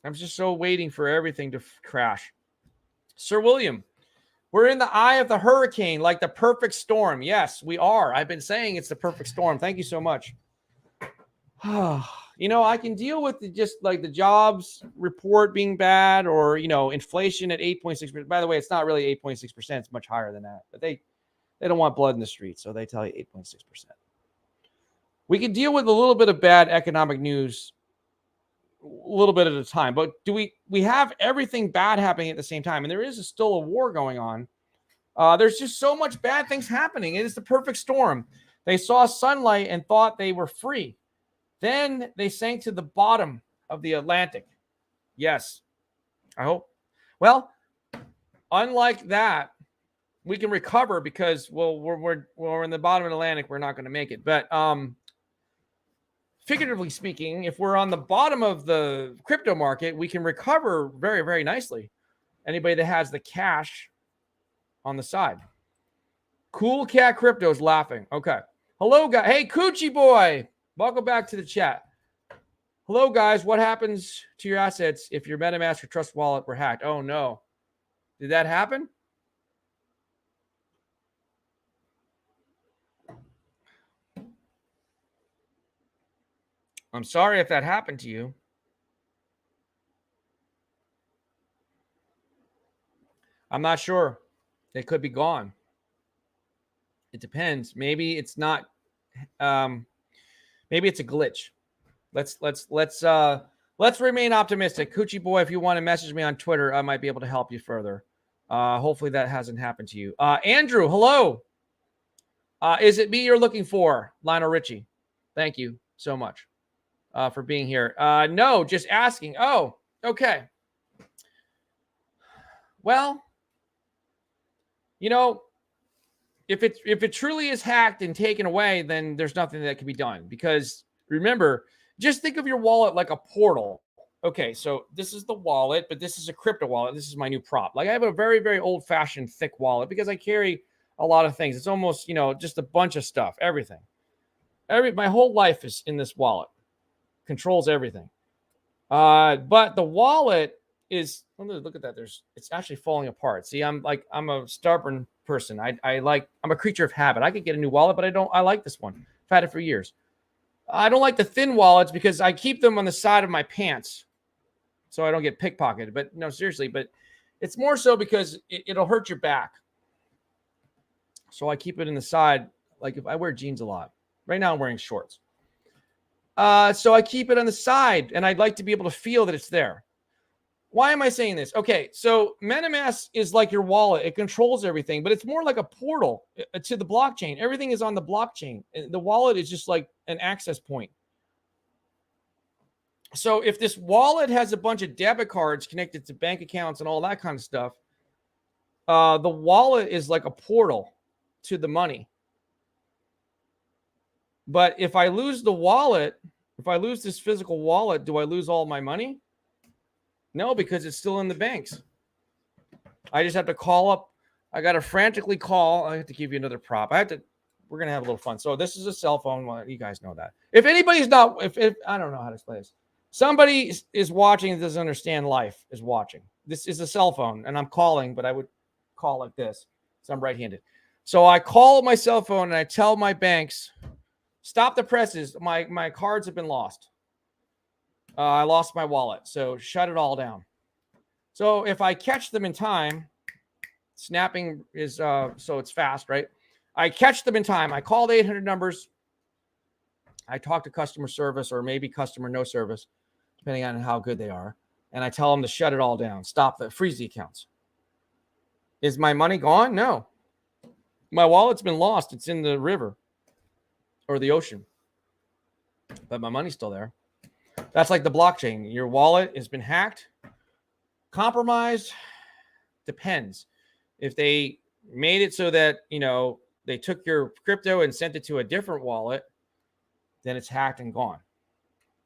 waiting for everything to crash. Sir William, we're in the eye of the hurricane, like the perfect storm. Yes, we are. I've been saying it's the perfect storm. Thank you so much. You know, I can deal with just like the jobs report being bad, or, you know, inflation at 8.6%. By the way, it's not really 8.6%. It's much higher than that. But they don't want blood in the streets, so they tell you 8.6%. We can deal with a little bit of bad economic news a little bit at a time, but do we have everything bad happening at the same time? And there is still a war going on. There's just so much bad things happening. It is the perfect storm. They saw sunlight and thought they were free. Then they sank to the bottom of the Atlantic. Yes, I hope. Well, unlike that, we can recover because, well, we're in the bottom of the Atlantic. We're not going to make it. But figuratively speaking, if we're on the bottom of the crypto market, we can recover very, very nicely. Anybody that has the cash on the side. Cool Cat Crypto is laughing. Okay. Hello, guys. Hey, Coochie Boy. Welcome back to the chat. Hello, guys. What happens to your assets if your MetaMask or Trust Wallet were hacked? Oh, no. Did that happen? I'm sorry if that happened to you. I'm not sure. They could be gone. It depends. Maybe it's not. Maybe it's a glitch. Let's remain optimistic. Coochie Boy, if you want to message me on Twitter, I might be able to help you further. Hopefully that hasn't happened to you. Andrew, hello. Is it me you're looking for? Lionel Richie. Thank you so much for being here. No, just asking. Oh, okay. Well, you know, if it truly is hacked and taken away, then there's nothing that can be done. Because remember, just think of your wallet like a portal. Okay, so this is the wallet, but this is a crypto wallet. This is my new prop. Like I have a very, very old-fashioned thick wallet because I carry a lot of things. It's almost, just a bunch of stuff, everything. My whole life is in this wallet. Controls everything. But the wallet is, look at that. It's actually falling apart. See, I'm a stubborn person. I'm a creature of habit. I could get a new wallet, but I like this one. I've had it for years. I don't like the thin wallets because I keep them on the side of my pants so I don't get pickpocketed. But no, seriously, but it's more so because it'll hurt your back. So I keep it in the side. Like if I wear jeans a lot. Right now I'm wearing shorts. So I keep it on the side, and I'd like to be able to feel that it's there. Why am I saying this? Okay, so MetaMask is like your wallet. It controls everything, but it's more like a portal to the blockchain. Everything is on the blockchain. The wallet is just like an access point. So if this wallet has a bunch of debit cards connected to bank accounts and all that kind of stuff, the wallet is like a portal to the money. But if I lose the wallet, if I lose this physical wallet, do I lose all my money? No, because it's still in the banks. I just have to call up. I got to frantically call. I have to give you another prop. We're going to have a little fun. So this is a cell phone. Well, you guys know that. If anybody's not, if I don't know how to explain this. Somebody is watching that doesn't understand life is watching. This is a cell phone and I'm calling, but I would call like this. So I'm right-handed. So I call my cell phone and I tell my banks, stop the presses. My cards have been lost. I lost my wallet. So shut it all down. So if I catch them in time, snapping is so it's fast, right? I catch them in time. I call the 800 numbers. I talk to customer service or maybe customer no service, depending on how good they are. And I tell them to shut it all down. Freeze the accounts. Is my money gone? No. My wallet's been lost. It's in the river or the ocean. But my money's still there. That's like the blockchain. Your wallet has been hacked, compromised. Depends. If they made it so that, they took your crypto and sent it to a different wallet, then it's hacked and gone.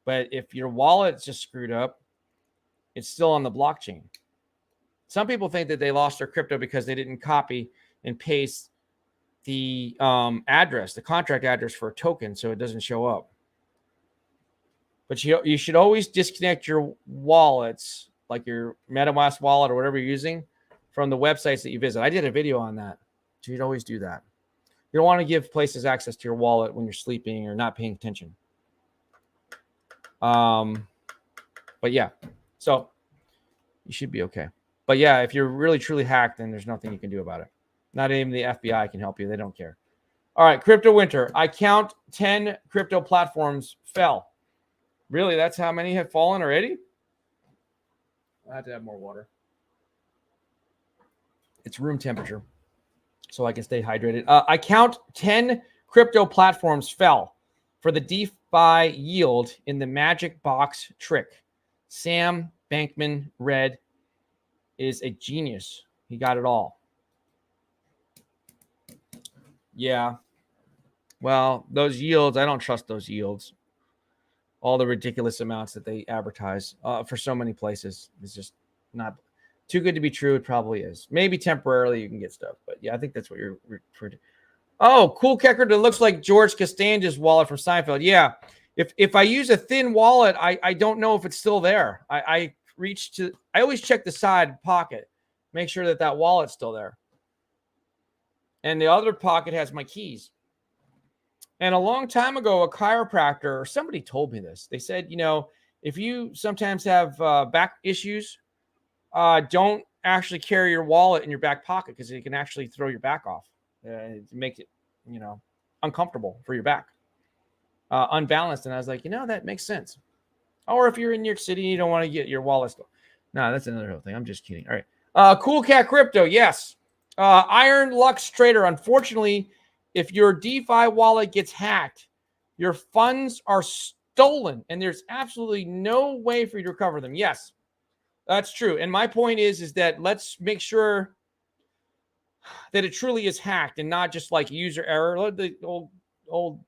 But if your wallet's just screwed up, it's still on the blockchain. Some people think that they lost their crypto because they didn't copy and paste the address, the contract address for a token, so it doesn't show up. But you should always disconnect your wallets, like your MetaMask wallet or whatever you're using, from the websites that you visit. I did a video on that. So you'd always do that. You don't want to give places access to your wallet when you're sleeping or not paying attention. But yeah, so you should be okay. But yeah, if you're really truly hacked, then there's nothing you can do about it. Not even the FBI can help you. They don't care. All right, crypto winter. I count 10 crypto platforms fell. Really? That's how many have fallen already? I have to have more water. It's room temperature, so I can stay hydrated. I count 10 crypto platforms fell for the DeFi yield in the magic box trick. Sam Bankman-Fried is a genius. He got it all. Yeah. Well, those yields, I don't trust those yields. All the ridiculous amounts that they advertise for so many places is just not too good to be true. It probably is. Maybe temporarily you can get stuff, but yeah, I think that's what you're referring to. Oh, cool Kecker. That looks like George Costanza's wallet from Seinfeld. Yeah. If I use a thin wallet, I don't know if it's still there. I always check the side pocket, make sure that wallet's still there. And the other pocket has my keys. And a long time ago, a chiropractor or somebody told me this. They said, if you sometimes have back issues, don't actually carry your wallet in your back pocket because it can actually throw your back off. Make it, uncomfortable for your back, unbalanced. And I was like, that makes sense. Or if you're in New York City, you don't want to get your wallet stolen. No, that's another whole thing. I'm just kidding. All right. Cool Cat Crypto, yes. Iron Lux Trader, unfortunately, if your DeFi wallet gets hacked, your funds are stolen, and there's absolutely no way for you to recover them. Yes, that's true. And my point is that let's make sure that it truly is hacked and not just like user error. The old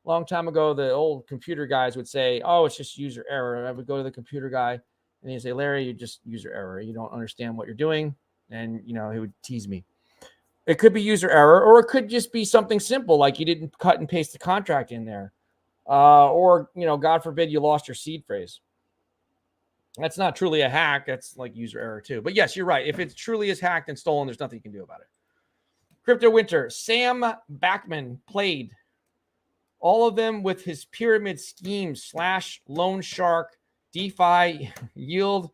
long time ago, the old computer guys would say, oh, it's just user error. And I would go to the computer guy and he'd say, Larry, you just user error. You don't understand what you're doing. And, he would tease me. It could be user error, or it could just be something simple, like you didn't cut and paste the contract in there. Or, God forbid you lost your seed phrase. That's not truly a hack. That's like user error too. But yes, you're right. If it truly is hacked and stolen, there's nothing you can do about it. Crypto Winter, Sam Backman played all of them with his pyramid schemes / loan shark, DeFi, yield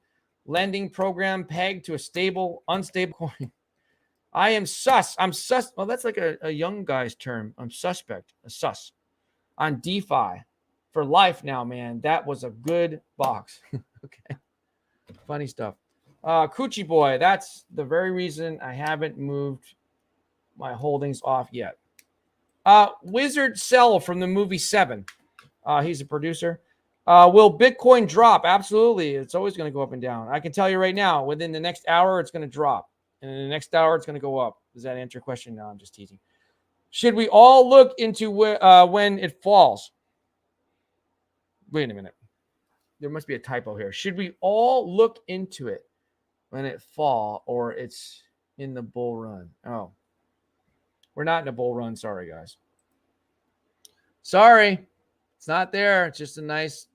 lending program pegged to a stable, unstable coin. I am sus. I'm sus. Well, that's like a young guy's term. I'm suspect, a sus on DeFi for life now, man. That was a good box. Okay. Funny stuff. Coochie Boy, that's the very reason I haven't moved my holdings off yet. Wizard Cell from the movie Seven. He's a producer. Will Bitcoin drop? Absolutely. It's always going to go up and down. I can tell you right now, within the next hour, it's going to drop. And in the next hour, it's going to go up. Does that answer your question? No, I'm just teasing. Should we all look into when it falls? Wait a minute. There must be a typo here. Should we all look into it when it fall, or it's in the bull run? Oh, we're not in a bull run. Sorry, guys. Sorry. It's not there. It's just a nice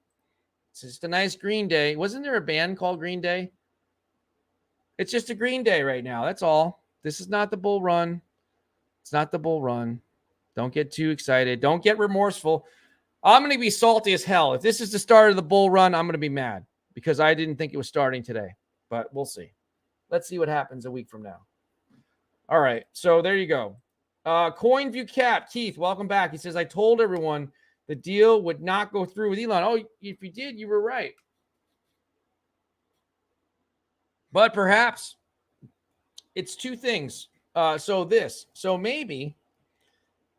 Green Day. Wasn't there a band called Green Day? It's just a Green Day right now. That's all. This is not the bull run. It's not the bull run. Don't get too excited. Don't get remorseful. I'm going to be salty as hell. If this is the start of the bull run, I'm going to be mad because I didn't think it was starting today. But we'll see. Let's see what happens a week from now. All right. So there you go. CoinView Cap, Keith, welcome back. He says, I told everyone the deal would not go through with Elon. Oh, if you did, you were right. But perhaps it's two things. So maybe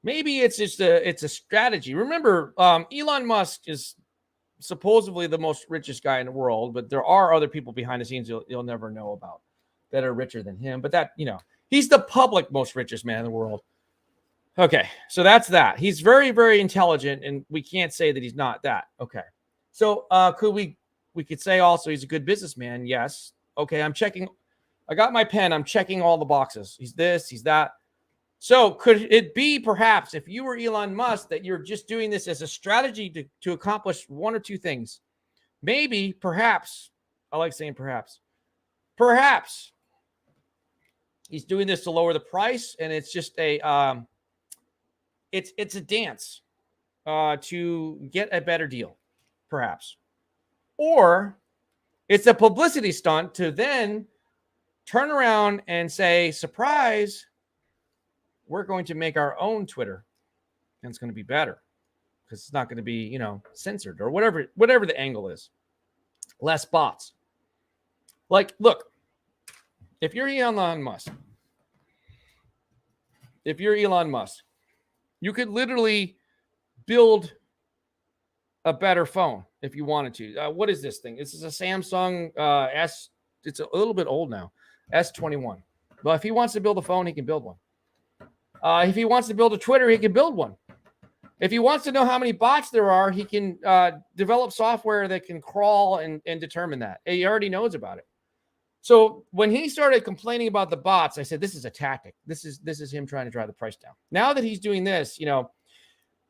it's just it's a strategy. Remember, Elon Musk is supposedly the most richest guy in the world, but there are other people behind the scenes you'll never know about that are richer than him. But that, he's the public most richest man in the world. Okay, so that's that. He's very, very intelligent, and we can't say that he's not that. Okay, so we could say also he's a good businessman. Yes. Okay, I'm checking. I got my pen. I'm checking all the boxes. He's this, he's that. So could it be perhaps if you were Elon Musk that you're just doing this as a strategy to accomplish one or two things? Maybe, perhaps, I like saying perhaps he's doing this to lower the price, and it's just it's a dance to get a better deal, perhaps. Or it's a publicity stunt to then turn around and say, surprise, we're going to make our own Twitter, and it's going to be better because it's not going to be, censored or whatever the angle is. Less bots. Like, look, if you're Elon Musk, you could literally build a better phone if you wanted to. What is this thing? This is a Samsung S. It's a little bit old now. S21. Well, if he wants to build a phone, he can build one. If he wants to build a Twitter, he can build one. If he wants to know how many bots there are, he can develop software that can crawl and determine that. He already knows about it. So when he started complaining about the bots, I said, this is a tactic. This is him trying to drive the price down. Now that he's doing this,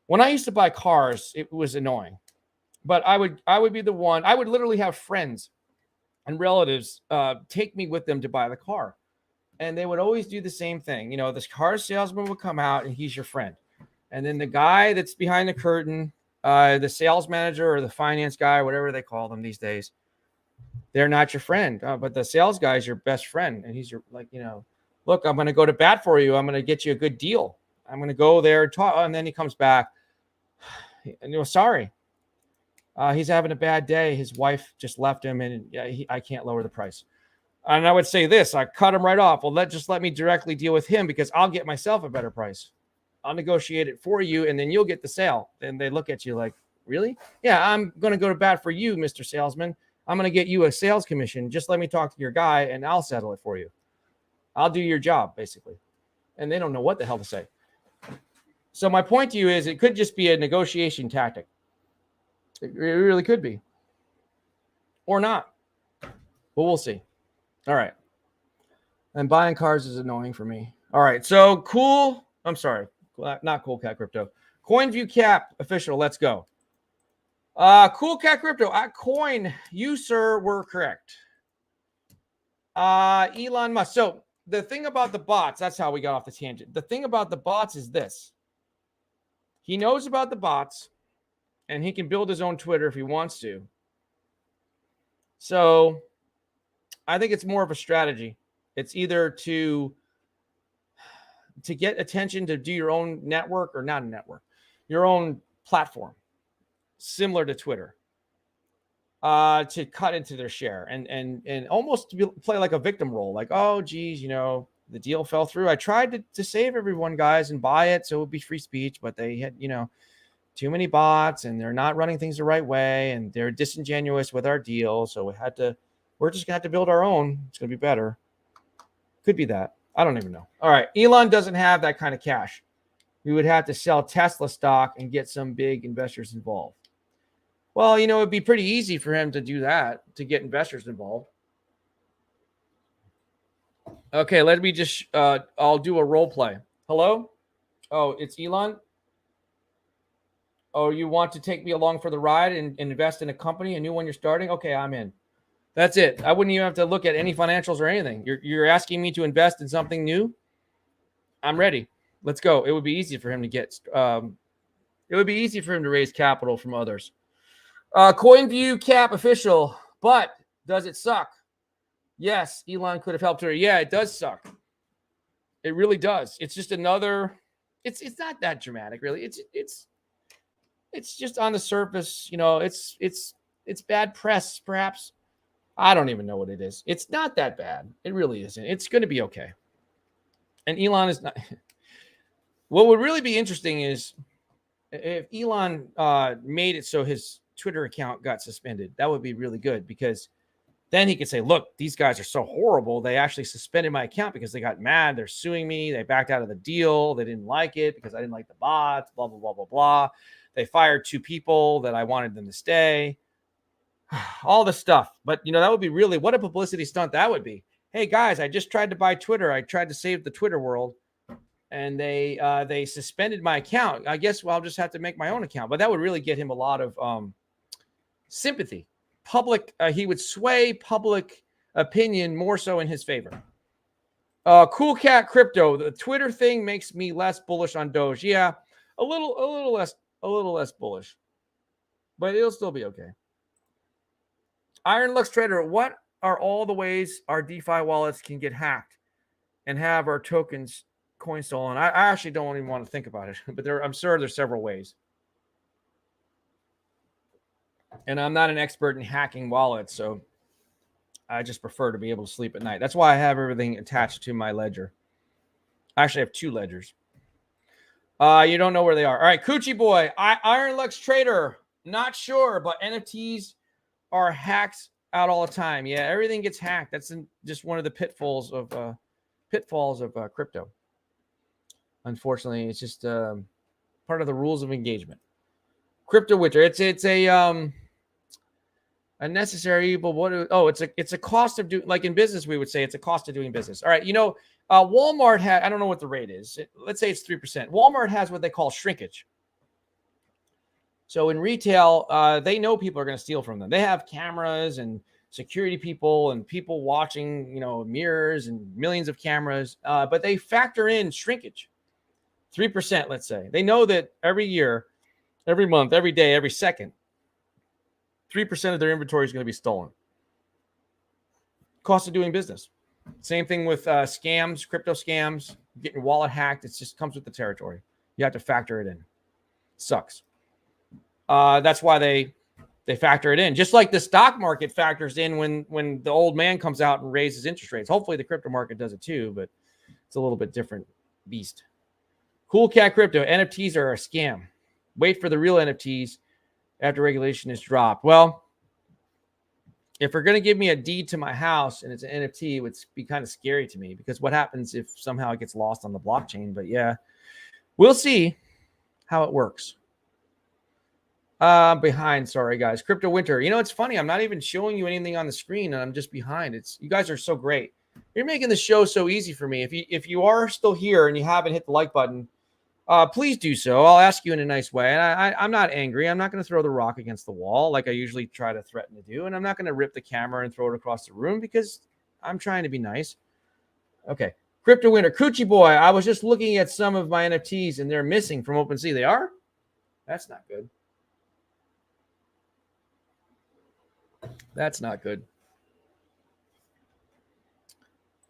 when I used to buy cars, it was annoying. But I would be the one. I would literally have friends and relatives take me with them to buy the car. And they would always do the same thing. This car salesman would come out and he's your friend. And then the guy that's behind the curtain, the sales manager or the finance guy, whatever they call them these days, they're not your friend. But the sales guy is your best friend. And he's your, look, I'm going to go to bat for you. I'm going to get you a good deal. I'm going to go there and talk. And then he comes back. And sorry. He's having a bad day. His wife just left him, and I can't lower the price. And I would say this, I cut him right off. Well, just let me directly deal with him because I'll get myself a better price. I'll negotiate it for you, and then you'll get the sale. And they look at you like, really? Yeah, I'm going to go to bat for you, Mr. Salesman. I'm going to get you a sales commission. Just let me talk to your guy, and I'll settle it for you. I'll do your job, basically. And they don't know what the hell to say. So my point to you is it could just be a negotiation tactic. It really could be. Or not. But we'll see. All right. And buying cars is annoying for me. All right. So cool. I'm sorry. Not Cool Cat Crypto. CoinView Cap official. Let's go. Cool Cat Crypto. At Coin, you, sir, were correct. Elon Musk. So the thing about the bots, that's how we got off the tangent. The thing about the bots is this. He knows about the bots, and he can build his own Twitter if he wants to. So I think it's more of a strategy. It's either to get attention to do your own network or not a network, your own platform, similar to Twitter, to cut into their share and almost to play like a victim role. Like, oh, geez, the deal fell through. I tried to save everyone, guys, and buy it so it would be free speech, but they had, too many bots and they're not running things the right way and they're disingenuous with our deal. So we're just gonna have to build our own. It's gonna be better. Could be that. I don't even know. All right. Elon doesn't have that kind of cash. We would have to sell Tesla stock and get some big investors involved. Well, it'd be pretty easy for him to do that, to get investors involved. Okay, let me just, I'll do a role play. Hello? Oh, it's Elon? Oh, you want to take me along for the ride and invest in a company, a new one you're starting? Okay, I'm in. That's it. I wouldn't even have to look at any financials or anything. You're asking me to invest in something new? I'm ready. Let's go. It would be easy for him to get, it would be easy for him to raise capital from others. CoinView Cap official, but does it suck? Yes, Elon could have helped her. Yeah, it does suck. It really does. It's just another, it's not that dramatic, really. It's just on the surface, it's bad press, perhaps. I don't even know what it is. It's not that bad. It really isn't. It's going to be okay. And Elon is not. What would really be interesting is if Elon made it so his Twitter account got suspended. That would be really good because then he could say, look, these guys are so horrible. They actually suspended my account because they got mad. They're suing me. They backed out of the deal. They didn't like it because I didn't like the bots, blah, blah, blah, blah, blah. They fired 2 people that I wanted them to stay. All the stuff. But, that would be really, what a publicity stunt that would be. Hey, guys, I just tried to buy Twitter. I tried to save the Twitter world. And they suspended my account. I guess I'll just have to make my own account. But that would really get him a lot of sympathy. Public, he would sway public opinion more so in his favor. Cool Cat Crypto. The Twitter thing makes me less bullish on Doge. Yeah, a little less bullish, but it'll still be okay. Iron Lux Trader. What are all the ways our DeFi wallets can get hacked and have our tokens coin stolen? I actually don't even want to think about it, but I'm sure there's several ways. And I'm not an expert in hacking wallets, so I just prefer to be able to sleep at night. That's why I have everything attached to my ledger. I actually have 2 ledgers. You don't know where they are. All right, Coochie Boy, Iron Lux Trader. Not sure, but NFTs are hacked out all the time. Yeah, everything gets hacked. That's just one of the pitfalls of crypto. Unfortunately, it's just part of the rules of engagement. Crypto Witcher. It's a necessary evil. It's a cost of doing, like in business, we would say it's a cost of doing business. All right. Walmart had, I don't know what the rate is. Let's say it's 3%. Walmart has what they call shrinkage. So in retail, they know people are going to steal from them. They have cameras and security people and people watching, mirrors and millions of cameras. But they factor in shrinkage, 3%, let's say. They know that every year, every month, every day, every second, 3% of their inventory is going to be stolen. Cost of doing business. Same thing with scams, crypto scams, getting your wallet hacked. It just comes with the territory. You have to factor it in. Sucks. That's why they They factor it in, just like the stock market factors in when the old man comes out and raises interest rates. Hopefully the crypto market does it too, but it's a little bit different beast. Cool Cat Crypto, NFTs are a scam. Wait for the real NFTs after regulation is dropped. Well, if they're going to give me a deed to my house and it's an NFT, it would be kind of scary to me, because what happens if somehow it gets lost on the blockchain? But yeah, we'll see how it works. Behind, sorry guys. Crypto Winter. You know, it's funny. I'm not even showing you anything on the screen, and I'm just behind. You guys are so great. You're making the show so easy for me. If you are still here and you haven't hit the like button, please do so. I'll ask you in a nice way. And I'm not angry. I'm not going to throw the rock against the wall like I usually try to threaten to do. And I'm not going to rip the camera and throw it across the room, because I'm trying to be nice. Okay. Crypto Winter. Coochie Boy. I was just looking at some of my NFTs and they're missing from OpenSea. They are? That's not good. That's not good.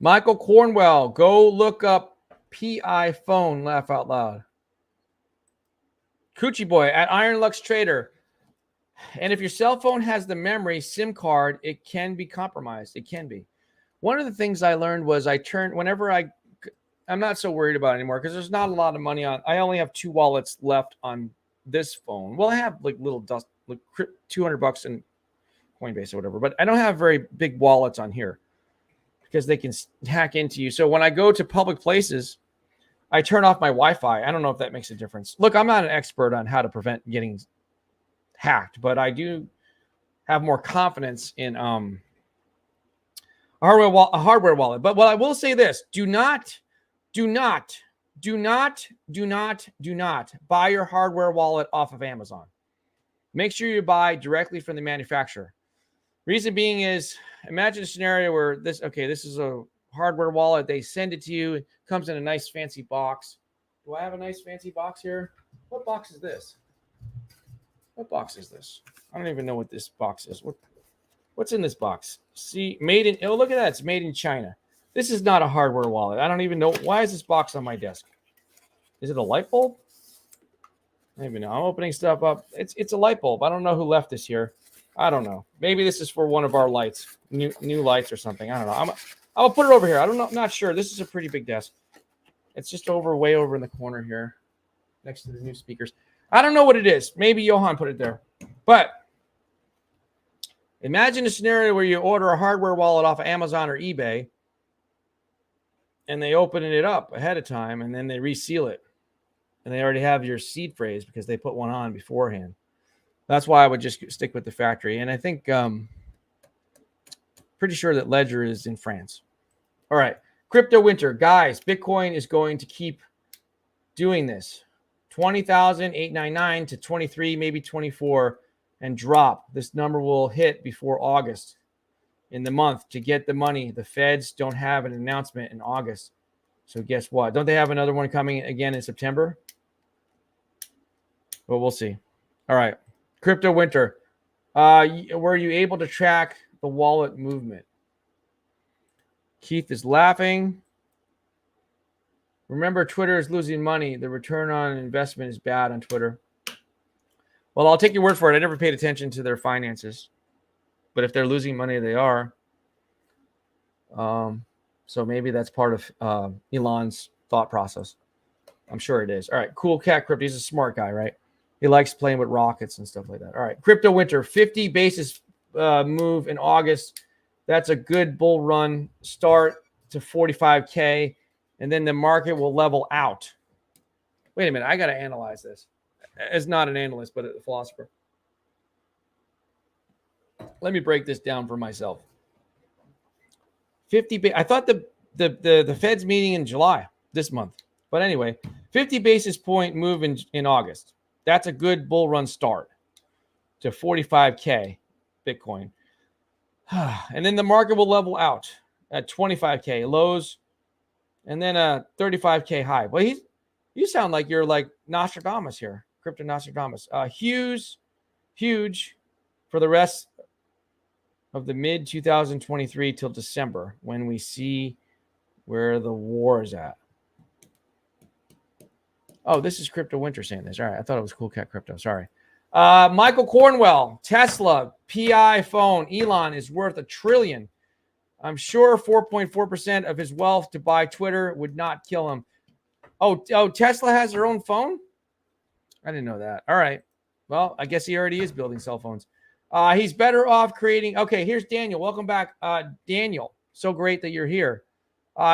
Michael Cornwell, go look up PI phone. Laugh out loud. Coochie Boy at Iron Lux Trader. And if your cell phone has the memory SIM card, it can be compromised. It can be. One of the things I learned was I'm not so worried about it anymore, because there's not a lot of money on. I only have 2 wallets left on this phone. Well, I have like little dust, like $200 in Coinbase or whatever, but I don't have very big wallets on here, because they can hack into you. So when I go to public places, I turn off my Wi-Fi. I don't know if that makes a difference. Look, I'm not an expert on how to prevent getting hacked, but I do have more confidence in a hardware wallet. But what I will say this: do not buy your hardware wallet off of Amazon. Make sure you buy directly from the manufacturer. Reason being is, imagine a scenario where this is a hardware wallet. They send it to you. It comes in a nice fancy box. Do I have a nice fancy box here? What box is this? What box is this? I don't even know what this box is. What's in this box? See, oh, look at that. It's made in China. This is not a hardware wallet. I don't even know. Why is this box on my desk? Is it a light bulb? I don't even know. I'm opening stuff up. It's a light bulb. I don't know who left this here. I don't know. Maybe this is for one of our lights, new lights or something. I don't know. I'll put it over here. I don't know. I'm not sure. This is a pretty big desk. It's just way over in the corner here, next to the new speakers. I don't know what it is. Maybe Johan put it there. But imagine a scenario where you order a hardware wallet off of Amazon or eBay, and they open it up ahead of time, and then they reseal it. And they already have your seed phrase because they put one on beforehand. That's why I would just stick with the factory. And I think pretty sure that Ledger is in France. All right. Crypto Winter. Guys, Bitcoin is going to keep doing this. 20,899 to 23, maybe 24, and drop. This number will hit before August in the month to get the money. The Feds don't have an announcement in August. So guess what? Don't they have another one coming again in September? Well, we'll see. All right. Crypto Winter. Were you able to track the wallet movement? Keith is laughing. Remember, Twitter is losing money. The return on investment is bad on Twitter. Well, I'll take your word for it. I never paid attention to their finances. But if they're losing money, they are. So maybe that's part of Elon's thought process. I'm sure it is. All right. Cool Cat Crypto. He's a smart guy, right? He likes playing with rockets and stuff like that. All right. Crypto Winter. 50 basis move in August. That's a good bull run start to 45K. And then the market will level out. Wait a minute. I got to analyze this. As not an analyst, but a philosopher. Let me break this down for myself. 50. I thought the Fed's meeting in July this month. But anyway, 50 basis point move in August. That's a good bull run start to 45K Bitcoin. And then the market will level out at 25K lows and then a 35K high. Well, you sound like you're like Nostradamus here, Crypto Nostradamus. Huge for the rest of the mid 2023 till December when we see where the war is at. Oh, this is Crypto Winter saying this. All right. I thought it was Cool Cat Crypto. Sorry. Michael Cornwell, Tesla, PI phone. Elon is worth $1 trillion. I'm sure 4.4% of his wealth to buy Twitter would not kill him. Oh, Tesla has their own phone? I didn't know that. All right. Well, I guess he already is building cell phones. He's better off creating. Okay, here's Daniel. Welcome back, Daniel. So great that you're here.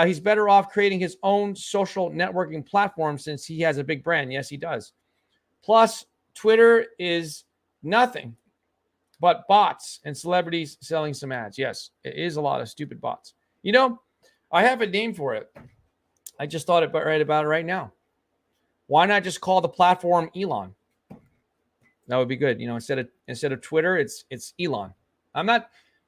He's better off creating his own social networking platform since he has a big brand. Yes, he does. Plus, Twitter is nothing but bots and celebrities selling some ads. Yes, it is a lot of stupid bots. You know, I have a name for it. I just thought about it right now. Why not just call the platform Elon? That would be good. You know, instead of Twitter, it's Elon.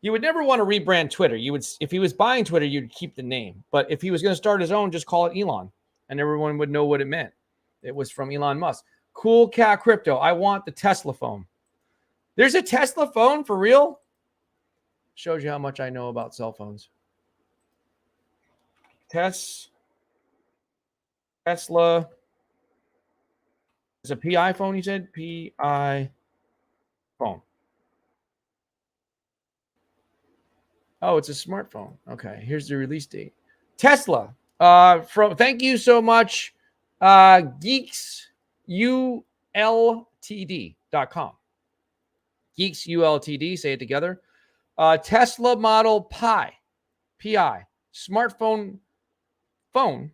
You would never want to rebrand Twitter. You would, if he was buying Twitter, you'd keep the name. But if he was going to start his own, just call it Elon, and everyone would know what it meant. It was from Elon Musk. Cool Cat Crypto. I want the Tesla phone. There's a Tesla phone for real? Shows you how much I know about cell phones. Tesla. It's a PI phone, you said? PI phone. Oh, it's a smartphone. Okay, here's the release date. Tesla. Thank you so much, geeksultd.com. Geeksultd, say it together. Tesla Model Pi, smartphone, phone,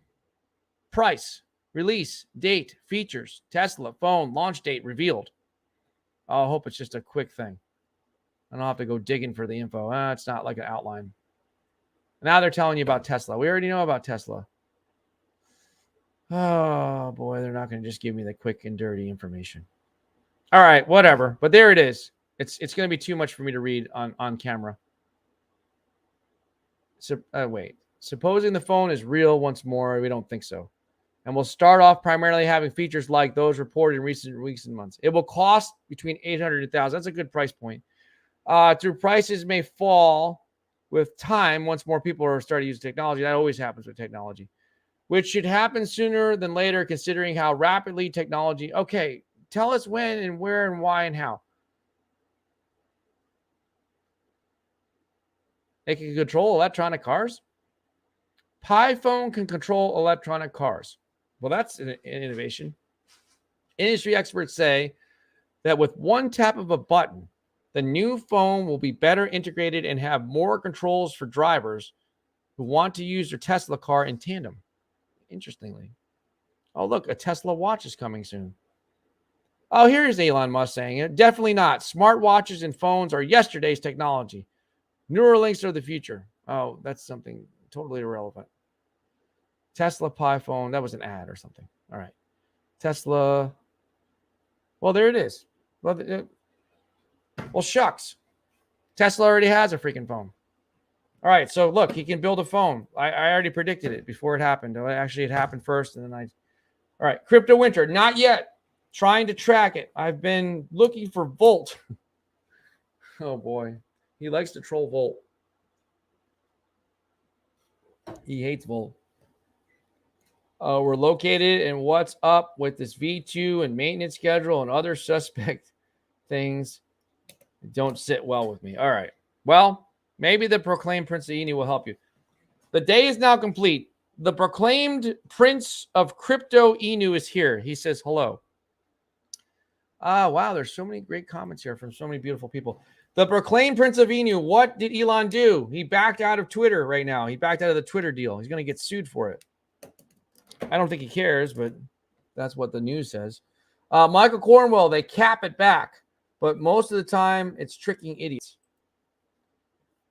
price, release, date, features, Tesla phone, launch date revealed. I hope it's just a quick thing. I don't have to go digging for the info. It's not like an outline. Now they're telling you about Tesla. We already know about Tesla. Oh, boy, they're not going to just give me the quick and dirty information. All right, whatever. But there it is. It's going to be too much for me to read on camera. So, wait. Supposing the phone is real once more, we don't think so. And we'll start off primarily having features like those reported in recent weeks and months. It will cost between $800 and $1,000. That's a good price point. Through prices may fall with time once more people are starting to use technology. That always happens with technology, which should happen sooner than later considering how rapidly technology. Okay, tell us when and where and why and how. It can control electronic cars. Pi phone can control electronic cars. Well, that's an innovation. Industry experts say that with one tap of a button, the new phone will be better integrated and have more controls for drivers who want to use their Tesla car in tandem. Interestingly. Oh, look, a Tesla watch is coming soon. Oh, here's Elon Musk saying it. Definitely not. Smartwatches and phones are yesterday's technology. Neuralinks are the future. Oh, that's something totally irrelevant. Tesla Pi phone. That was an ad or something. All right. Tesla. Well, there it is. Well, shucks. Tesla already has a freaking phone. All right. So look, he can build a phone. I already predicted it before it happened. Actually, it happened first. And then all right. Crypto Winter. Not yet. Trying to track it. I've been looking for Volt. Oh, boy. He likes to troll Volt. He hates Volt. We're located and what's up with this V2 and maintenance schedule and other suspect things don't sit well with me. All right. Well, maybe the proclaimed Prince of Inu will help you. The day is now complete. The proclaimed Prince of Crypto Inu is here. He says hello. Wow. There's so many great comments here from so many beautiful people. The proclaimed Prince of Inu. What did Elon do? He backed out of Twitter right now. He backed out of the Twitter deal. He's going to get sued for it. I don't think he cares, but that's what the news says. Michael Cornwell, they cap it back, but most of the time it's tricking idiots.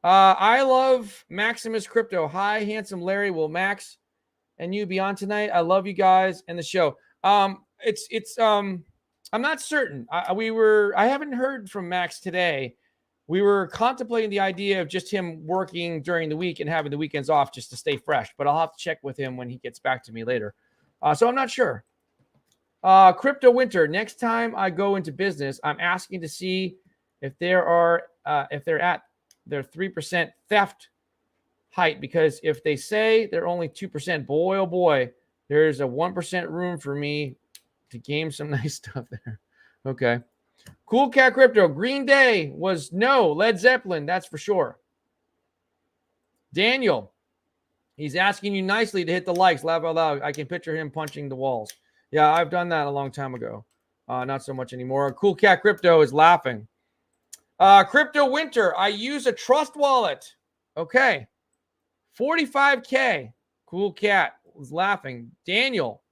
I love Maximus Crypto. Hi, handsome Larry. Will Max and you be on tonight? I love you guys and the show. I'm not certain. I haven't heard from Max today. We were contemplating the idea of just him working during the week and having the weekends off just to stay fresh, but I'll have to check with him when he gets back to me later. So I'm not sure. Crypto Winter. Next time I go into business, I'm asking to see if they're at their 3% theft height, because if they say they're only 2%, boy, oh boy, there's a 1% room for me to game some nice stuff there. Okay. Cool Cat Crypto. Green Day was no. Led Zeppelin, that's for sure. Daniel, he's asking you nicely to hit the likes. Laugh out loud. I can picture him punching the walls. Yeah, I've done that a long time ago. Not so much anymore. Cool Cat Crypto is laughing. Crypto Winter, I use a trust wallet. Okay. 45K. Cool Cat was laughing. Daniel,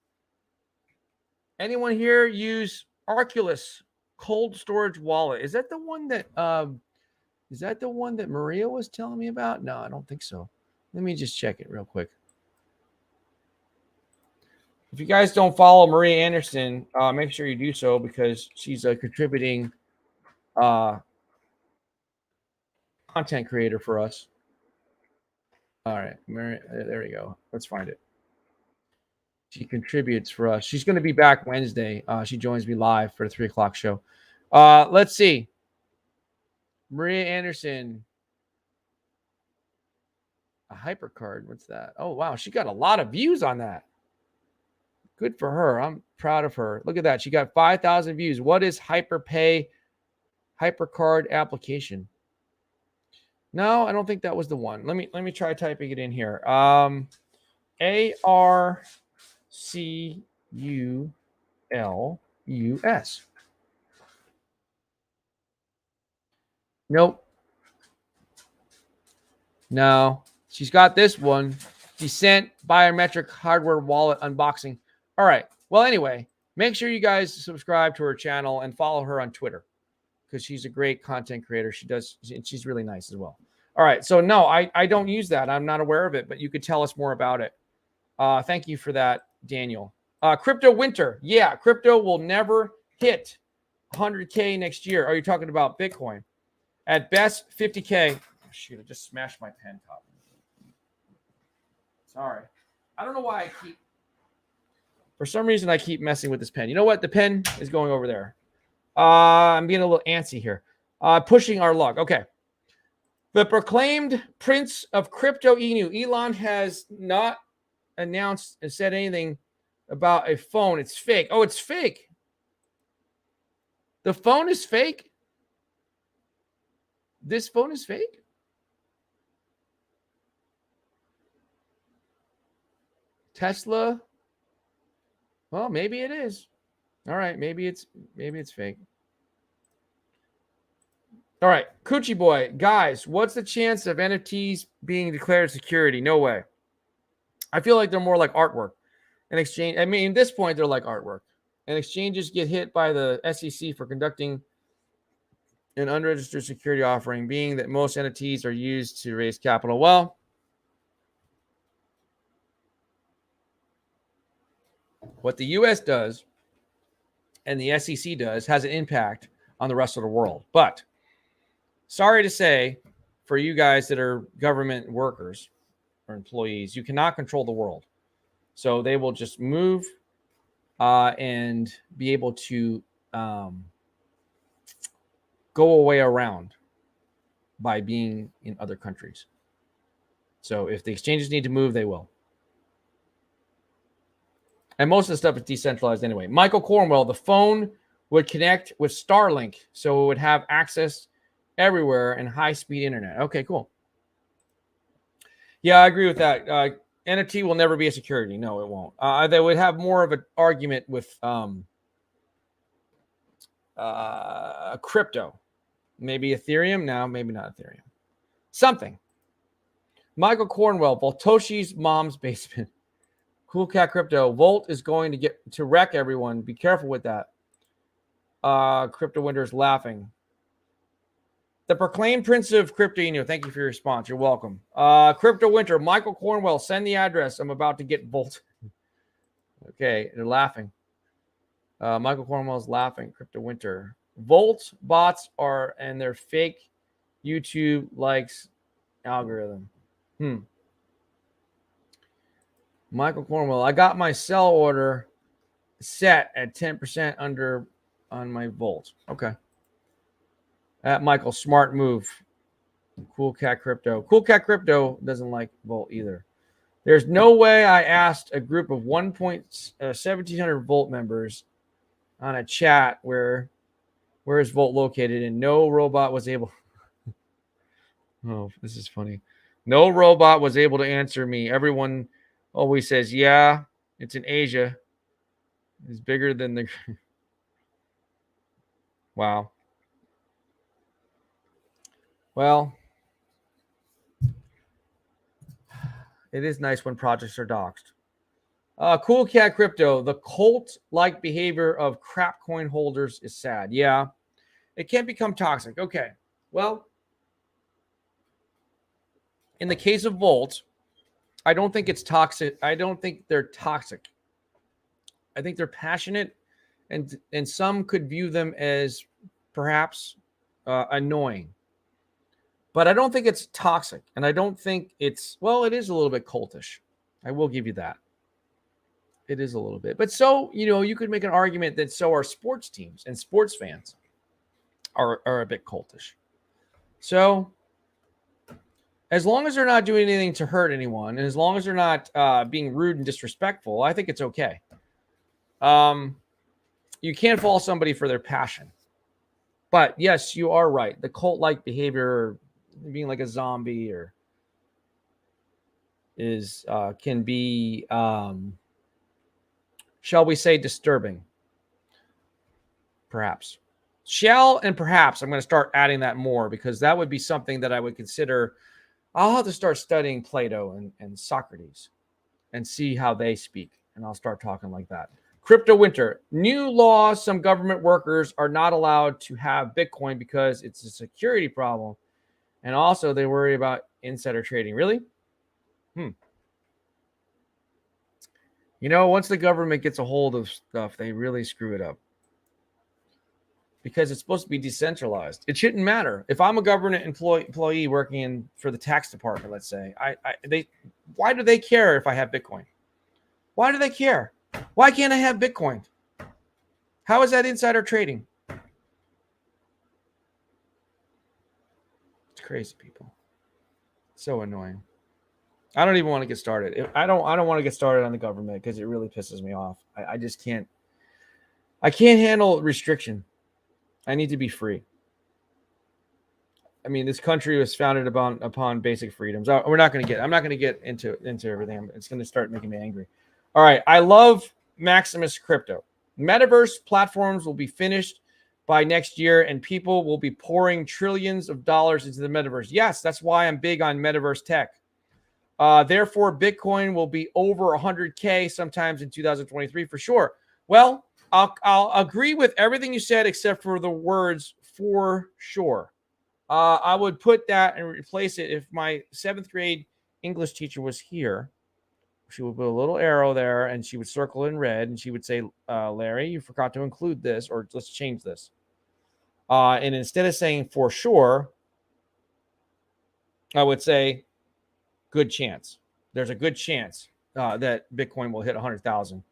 anyone here use Arculus cold storage wallet? Is that the one that Maria was telling me about? No, I don't think so. Let me just check it real quick. If you guys don't follow Maria Anderson, make sure you do so because she's a contributing content creator for us. All right, Maria, there we go. Let's find it. She contributes for us. She's going to be back Wednesday. She joins me live for the 3:00 show. Let's see. Maria Anderson. A hypercard. What's that? Oh, wow. She got a lot of views on that. Good for her. I'm proud of her. Look at that. She got 5,000 views. What is Hyperpay hypercard application? No, I don't think that was the one. Let me try typing it in here. ARCULUS. Nope. No. She's got this one. Descent biometric hardware wallet unboxing. All right. Well, anyway, make sure you guys subscribe to her channel and follow her on Twitter because she's a great content creator. She's really nice as well. All right. So no, I don't use that. I'm not aware of it, but you could tell us more about it. Thank you for that, Daniel. Crypto Winter. Yeah, crypto will never hit 100K next year. Are you talking about Bitcoin? At best, 50K. Oh, shoot, I just smashed my pen top. Sorry. I don't know why for some reason, I keep messing with this pen. You know what? The pen is going over there. I'm being a little antsy here. Pushing our luck. Okay. The proclaimed prince of crypto Inu, Elon has not announced and said anything about a phone. It's fake. Oh, it's fake. The phone is fake. This phone is fake. Tesla. Well, maybe it is. All right, maybe it's fake. All right, Coochie Boy, guys, what's the chance of NFTs being declared security? No way. I feel like they're more like artwork. An exchange. I mean, at this point, they're like artwork. And exchanges get hit by the SEC for conducting an unregistered security offering, being that most NFTs are used to raise capital. Well, what the U.S. does and the SEC does has an impact on the rest of the world. But sorry to say, for you guys that are government workers or employees, you cannot control the world. So they will just move and be able to go away around by being in other countries. So if the exchanges need to move, they will. And most of the stuff is decentralized anyway. Michael Cornwell, the phone would connect with Starlink, so it would have access everywhere and high-speed internet. Okay, cool. Yeah, I agree with that. NFT will never be a security. No, it won't. They would have more of an argument with crypto. Maybe Ethereum? No, maybe not Ethereum. Something. Michael Cornwell, Voltoshi's mom's basement. Cool Cat Crypto. Volt is going to get to wreck everyone. Be careful with that. Crypto Winter is laughing. The proclaimed prince of crypto. Thank you for your response. You're welcome. Crypto Winter. Michael Cornwell. Send the address. I'm about to get Volt. Okay, they're laughing. Michael Cornwell is laughing. Crypto Winter. Volt bots are and their fake YouTube likes algorithm. Michael Cornwell, I got my sell order set at 10% under on my Volt. Okay. Michael, smart move. Cool Cat Crypto. Cool Cat Crypto doesn't like Volt either. There's no way I asked a group of 1,700 Volt members on a chat where Where is Volt located? And no robot was able. Oh, this is funny. No robot was able to answer me. Everyone always says, yeah, it's in Asia. It's bigger than the. Wow. Well, it is nice when projects are doxxed. Cool Cat Crypto. The cult-like behavior of crap coin holders is sad. Yeah, it can become toxic. Okay. Well, in the case of Volt, I don't think it's toxic. I don't think they're toxic. I think they're passionate, and some could view them as perhaps annoying. But I don't think it's toxic, and I don't think it's, well, it is a little bit cultish. I will give you that. It is a little bit. But so, you could make an argument that so are sports teams and sports fans are a bit cultish. So as long as they're not doing anything to hurt anyone, and as long as they're not being rude and disrespectful, I think it's okay. You can't fault somebody for their passion. But yes, you are right. The cult-like behavior, being like a zombie, or is can be, shall we say, disturbing. Perhaps. Shall and perhaps. I'm going to start adding that more, because that would be something that I would consider. I'll have to start studying Plato and Socrates and see how they speak. And I'll start talking like that. Crypto Winter. New law. Some government workers are not allowed to have Bitcoin because it's a security problem. And also they worry about insider trading. Really? Once the government gets a hold of stuff, they really screw it up. Because it's supposed to be decentralized. It shouldn't matter. If I'm a government employee working for the tax department, let's say, why do they care if I have Bitcoin? Why do they care? Why can't I have Bitcoin? How is that insider trading? It's crazy, people. So annoying. I don't even want to get started. I don't want to get started on the government, because it really pisses me off. I just can't. I can't handle restriction. I need to be free. I mean, this country was founded upon basic freedoms. I'm not going to get into everything. It's going to start making me angry. All right. I love Maximus Crypto. Metaverse platforms will be finished by next year, and people will be pouring trillions of dollars into the metaverse. Yes, that's why I'm big on metaverse tech. Therefore, Bitcoin will be over 100K sometimes in 2023 for sure. Well, I'll agree with everything you said except for the words "for sure." I would put that and replace it. If my 7th grade English teacher was here, she would put a little arrow there, and she would circle in red, and she would say, Larry, you forgot to include this, or let's change this. And instead of saying "for sure," I would say good chance. There's a good chance that Bitcoin will hit 100,000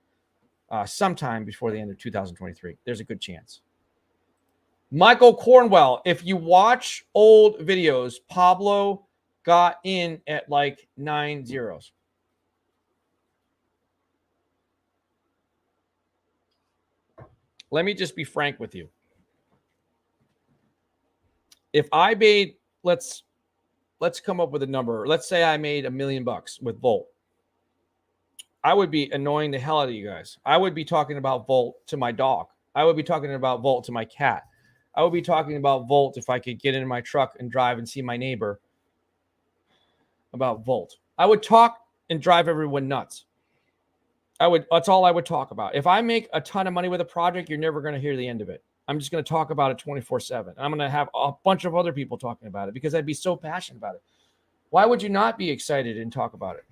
sometime before the end of 2023. There's a good chance. Michael Cornwell, if you watch old videos, Pablo got in at like 9 zeros. Let me just be frank with you. If I made, let's come up with a number. Let's say I made $1 million with Volt. I would be annoying the hell out of you guys. I would be talking about Volt to my dog. I would be talking about Volt to my cat. I would be talking about Volt if I could get in my truck and drive and see my neighbor about Volt. I would talk and drive everyone nuts. That's all I would talk about. If I make a ton of money with a project, you're never going to hear the end of it. I'm just going to talk about it 24/7. I'm going to have a bunch of other people talking about it because I'd be so passionate about it. Why would you not be excited and talk about it?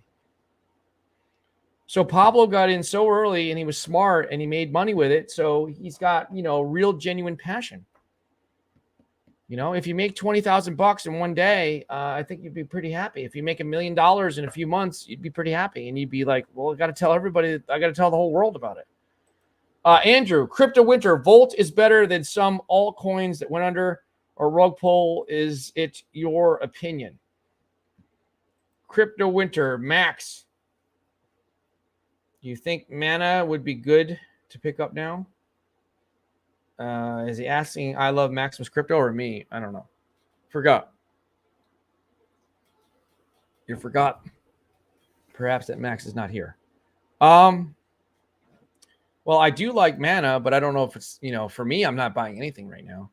So Pablo got in so early, and he was smart, and he made money with it. So he's got, real genuine passion. If you make $20,000 in one day, I think you'd be pretty happy. If you make $1 million in a few months, you'd be pretty happy. And you'd be like, well, I got to tell everybody, I got to tell the whole world about it. Andrew, Crypto Winter, Volt is better than some altcoins that went under, or rug pull. Is it your opinion? Crypto Winter, Max, do you think Mana would be good to pick up now? Is he asking I love Maximus Crypto or me? I don't know. Forgot. You forgot perhaps that Max is not here. Well, I do like Mana, but I don't know if it's, for me, I'm not buying anything right now.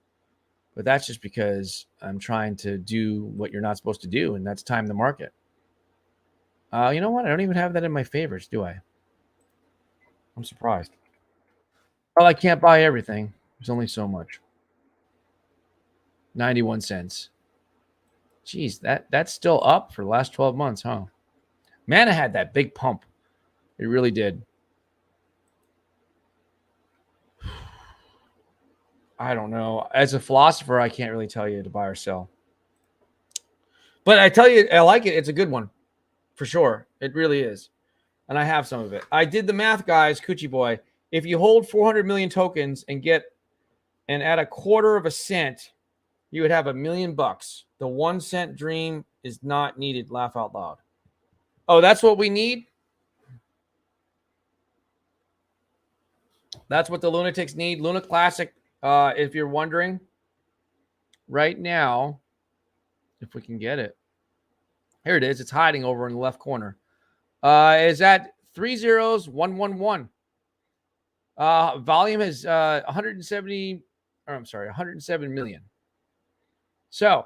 But that's just because I'm trying to do what you're not supposed to do, and that's time the market. You know what? I don't even have that in my favorites, do I? I'm surprised. Well, I can't buy everything. There's only so much. 91 cents. Geez, that's still up for the last 12 months, huh? Mana had that big pump. It really did. I don't know. As a philosopher, I can't really tell you to buy or sell. But I tell you, I like it. It's a good one. For sure. It really is. And I have some of it. I did the math, guys, Coochie Boy. If you hold 400 million tokens and at a quarter of a cent, you would have $1 million. The 1 cent dream is not needed. Laugh out loud. Oh, that's what we need? That's what the lunatics need. Luna Classic, if you're wondering, right now, if we can get it. Here it is. It's hiding over in the left corner. Is at 30111. Volume is 107 million. So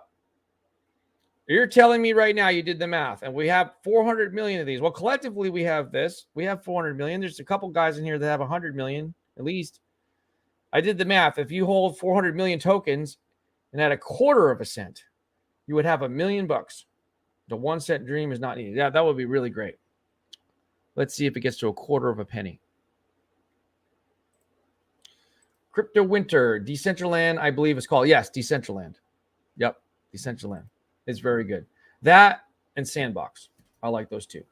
you're telling me right now you did the math, and we have 400 million of these. Well, collectively we have this. We have 400 million. There's a couple guys in here that have 100 million at least. I did the math. If you hold 400 million tokens and at a quarter of a cent, you would have $1 million. The 1 cent dream is not needed. Yeah, that would be really great. Let's see if it gets to a quarter of a penny. Crypto Winter, Decentraland, I believe it's called. Yes, Decentraland. Yep, Decentraland. It's very good. That and Sandbox. I like those two.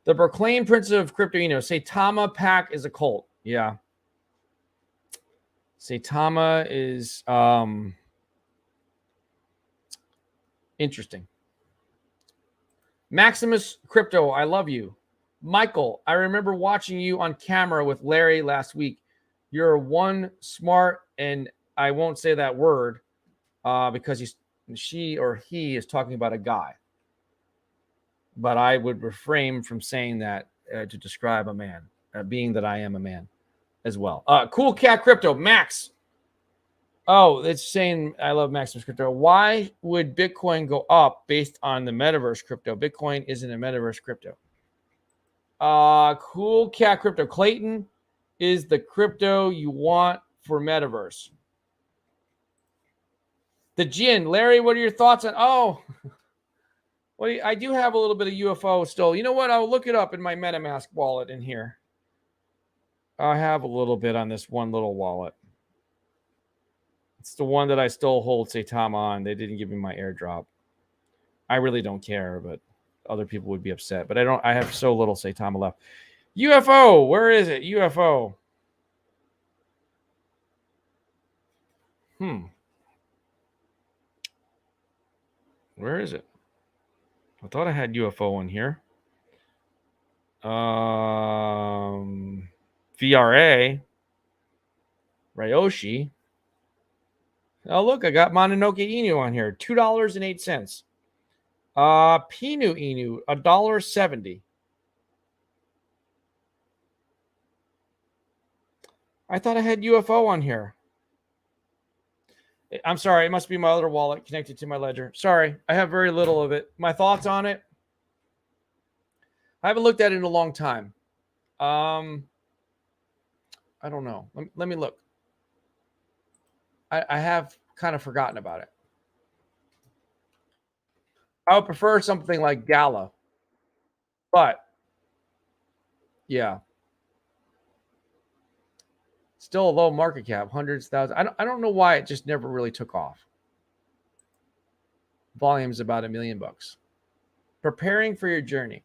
The proclaimed prince of crypto, Saitama Pack is a cult. Yeah. Saitama is interesting. Maximus Crypto, I love you. Michael, I remember watching you on camera with Larry last week. You're one smart, and I won't say that word because she or he is talking about a guy. But I would refrain from saying that to describe a man, being that I am a man as well. Cool Cat Crypto, Max. Oh, it's saying I love Maximus Crypto. Why would Bitcoin go up based on the Metaverse crypto? Bitcoin isn't a Metaverse crypto. Cool Cat Crypto. Clayton is the crypto you want for Metaverse. The Jin. Larry, what are your thoughts on? Oh, well, I do have a little bit of UFO still. You know what? I'll look it up in my MetaMask wallet in here. I have a little bit on this one little wallet. It's the one that I still hold Saitama on. They didn't give me my airdrop. I really don't care, but other people would be upset. But I have so little Saitama left. UFO, where is it? UFO. Where is it? I thought I had UFO in here. VRA. Ryoshi. Oh, look, I got Mononoke Inu on here. $2.08. Pinu Inu, $1.70. I thought I had UFO on here. I'm sorry. It must be my other wallet connected to my ledger. Sorry. I have very little of it. My thoughts on it? I haven't looked at it in a long time. I don't know. Let me look. I have kind of forgotten about it. I would prefer something like Gala. But, yeah. Still a low market cap, hundreds, thousands. I don't know why it just never really took off. Volume's about $1 million. Preparing for your journey.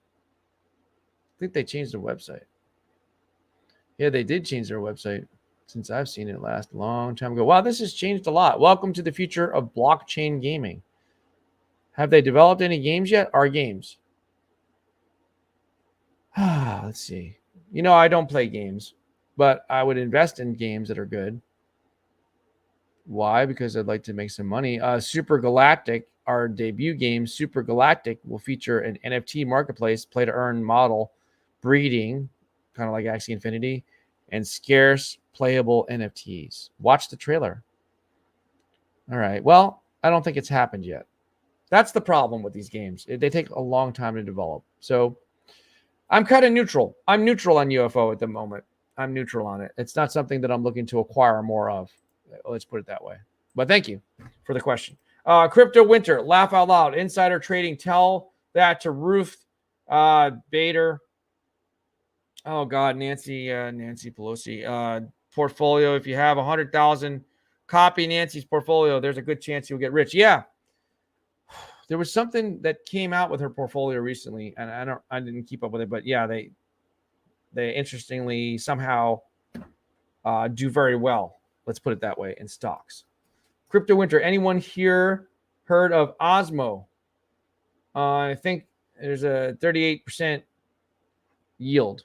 I think they changed their website. Yeah, they did change their website since I've seen it last a long time ago. Wow, this has changed a lot. Welcome to the future of blockchain gaming. Have they developed any games yet? Our games. Let's see. I don't play games, but I would invest in games that are good. Why? Because I'd like to make some money. Super Galactic, our debut game, Super Galactic, will feature an NFT marketplace, play to earn model, breeding, kind of like Axie Infinity, and scarce playable NFTs. Watch the trailer. All right. Well, I don't think it's happened yet. That's the problem with these games. They take a long time to develop. So I'm kind of neutral. I'm neutral on UFO at the moment. I'm neutral on it. It's not something that I'm looking to acquire more of. Let's put it that way. But thank you for the question. Crypto Winter, laugh out loud. Insider trading, tell that to Ruth Bader. Oh God, Nancy Pelosi. Portfolio. If you have 100,000, copy Nancy's portfolio. There's a good chance you'll get rich. Yeah. There was something that came out with her portfolio recently, and I didn't keep up with it, but yeah, they interestingly somehow do very well. Let's put it that way in stocks. Crypto Winter. Anyone here heard of Osmo? I think there's a 38% yield.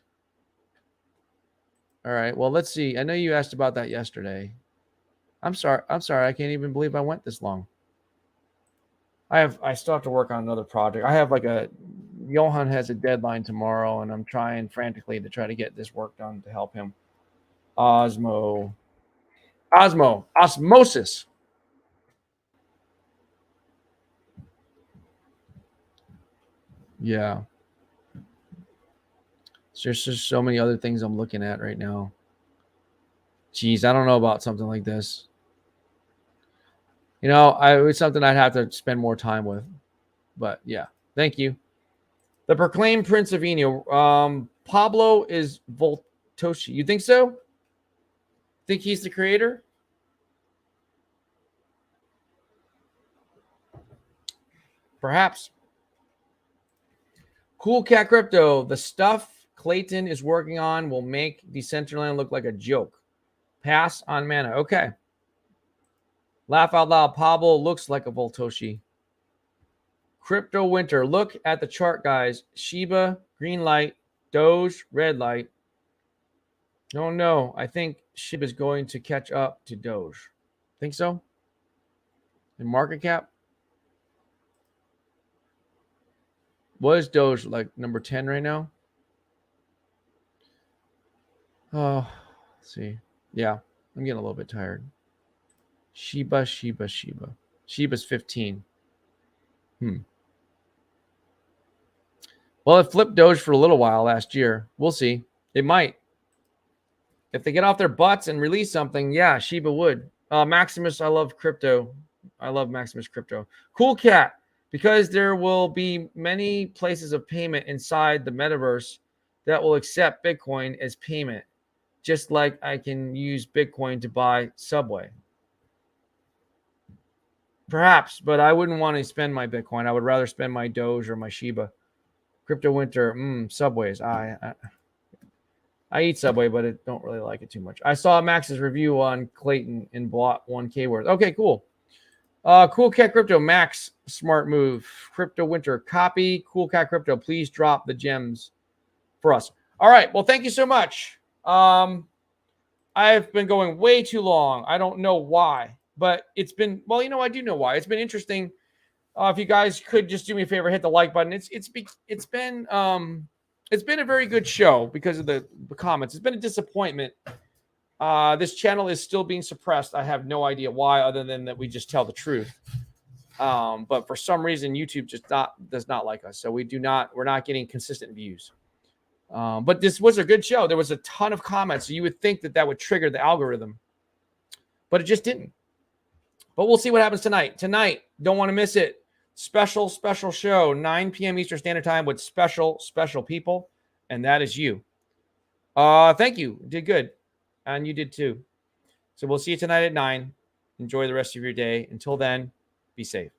All right. Well, let's see. I know you asked about that yesterday. I'm sorry. I can't even believe I went this long. I still have to work on another project. I have Johan has a deadline tomorrow, and I'm trying frantically to try to get this work done to help him. Osmosis. Yeah. There's just so many other things I'm looking at right now. Geez, I don't know about something like this. It's something I'd have to spend more time with. But yeah, thank you. The proclaimed Prince of Eno. Pablo is Voltoshi. You think so? Think he's the creator? Perhaps. Cool Cat Crypto. The stuff Clayton is working on will make Decentraland look like a joke. Pass on mana. Okay. Laugh out loud. Pablo looks like a Voltoshi. Crypto Winter. Look at the chart, guys. Shiba, green light. Doge, red light. No. I think Shiba is going to catch up to Doge. Think so? In market cap? What is Doge, like number 10 right now? Oh, let's see. Yeah, I'm getting a little bit tired. Shiba. Shiba's 15. Well, it flipped Doge for a little while last year. We'll see. It might. If they get off their butts and release something, yeah, Shiba would. Maximus, I love crypto. I love Maximus Crypto. Cool Cat, because there will be many places of payment inside the metaverse that will accept Bitcoin as payment, just like I can use Bitcoin to buy Subway. Perhaps, but I wouldn't want to spend my Bitcoin. I would rather spend my Doge or my Shiba. Crypto Winter, Subways. I eat Subway, but I don't really like it too much. I saw Max's review on Clayton and bought 1K worth. Okay, cool. Cool Cat Crypto, Max, smart move. Crypto Winter, copy Cool Cat Crypto. Please drop the gems for us. All right. Well, thank you so much. I've been going way too long. I don't know why, but it's been, well, I do know why. It's been interesting. If you guys could just do me a favor, hit the like button. It's been a very good show because of the comments. It's been a disappointment. This channel is still being suppressed. I have no idea why, other than that we just tell the truth. But for some reason, YouTube does not like us. So we're not getting consistent views. But this was a good show. There was a ton of comments. So you would think that would trigger the algorithm, but it just didn't. But we'll see what happens tonight. Tonight, don't want to miss it. Special show, 9 p.m. Eastern Standard Time with special people. And that is you. Thank you. Did good. And you did too. So we'll see you tonight at 9. Enjoy the rest of your day. Until then, be safe.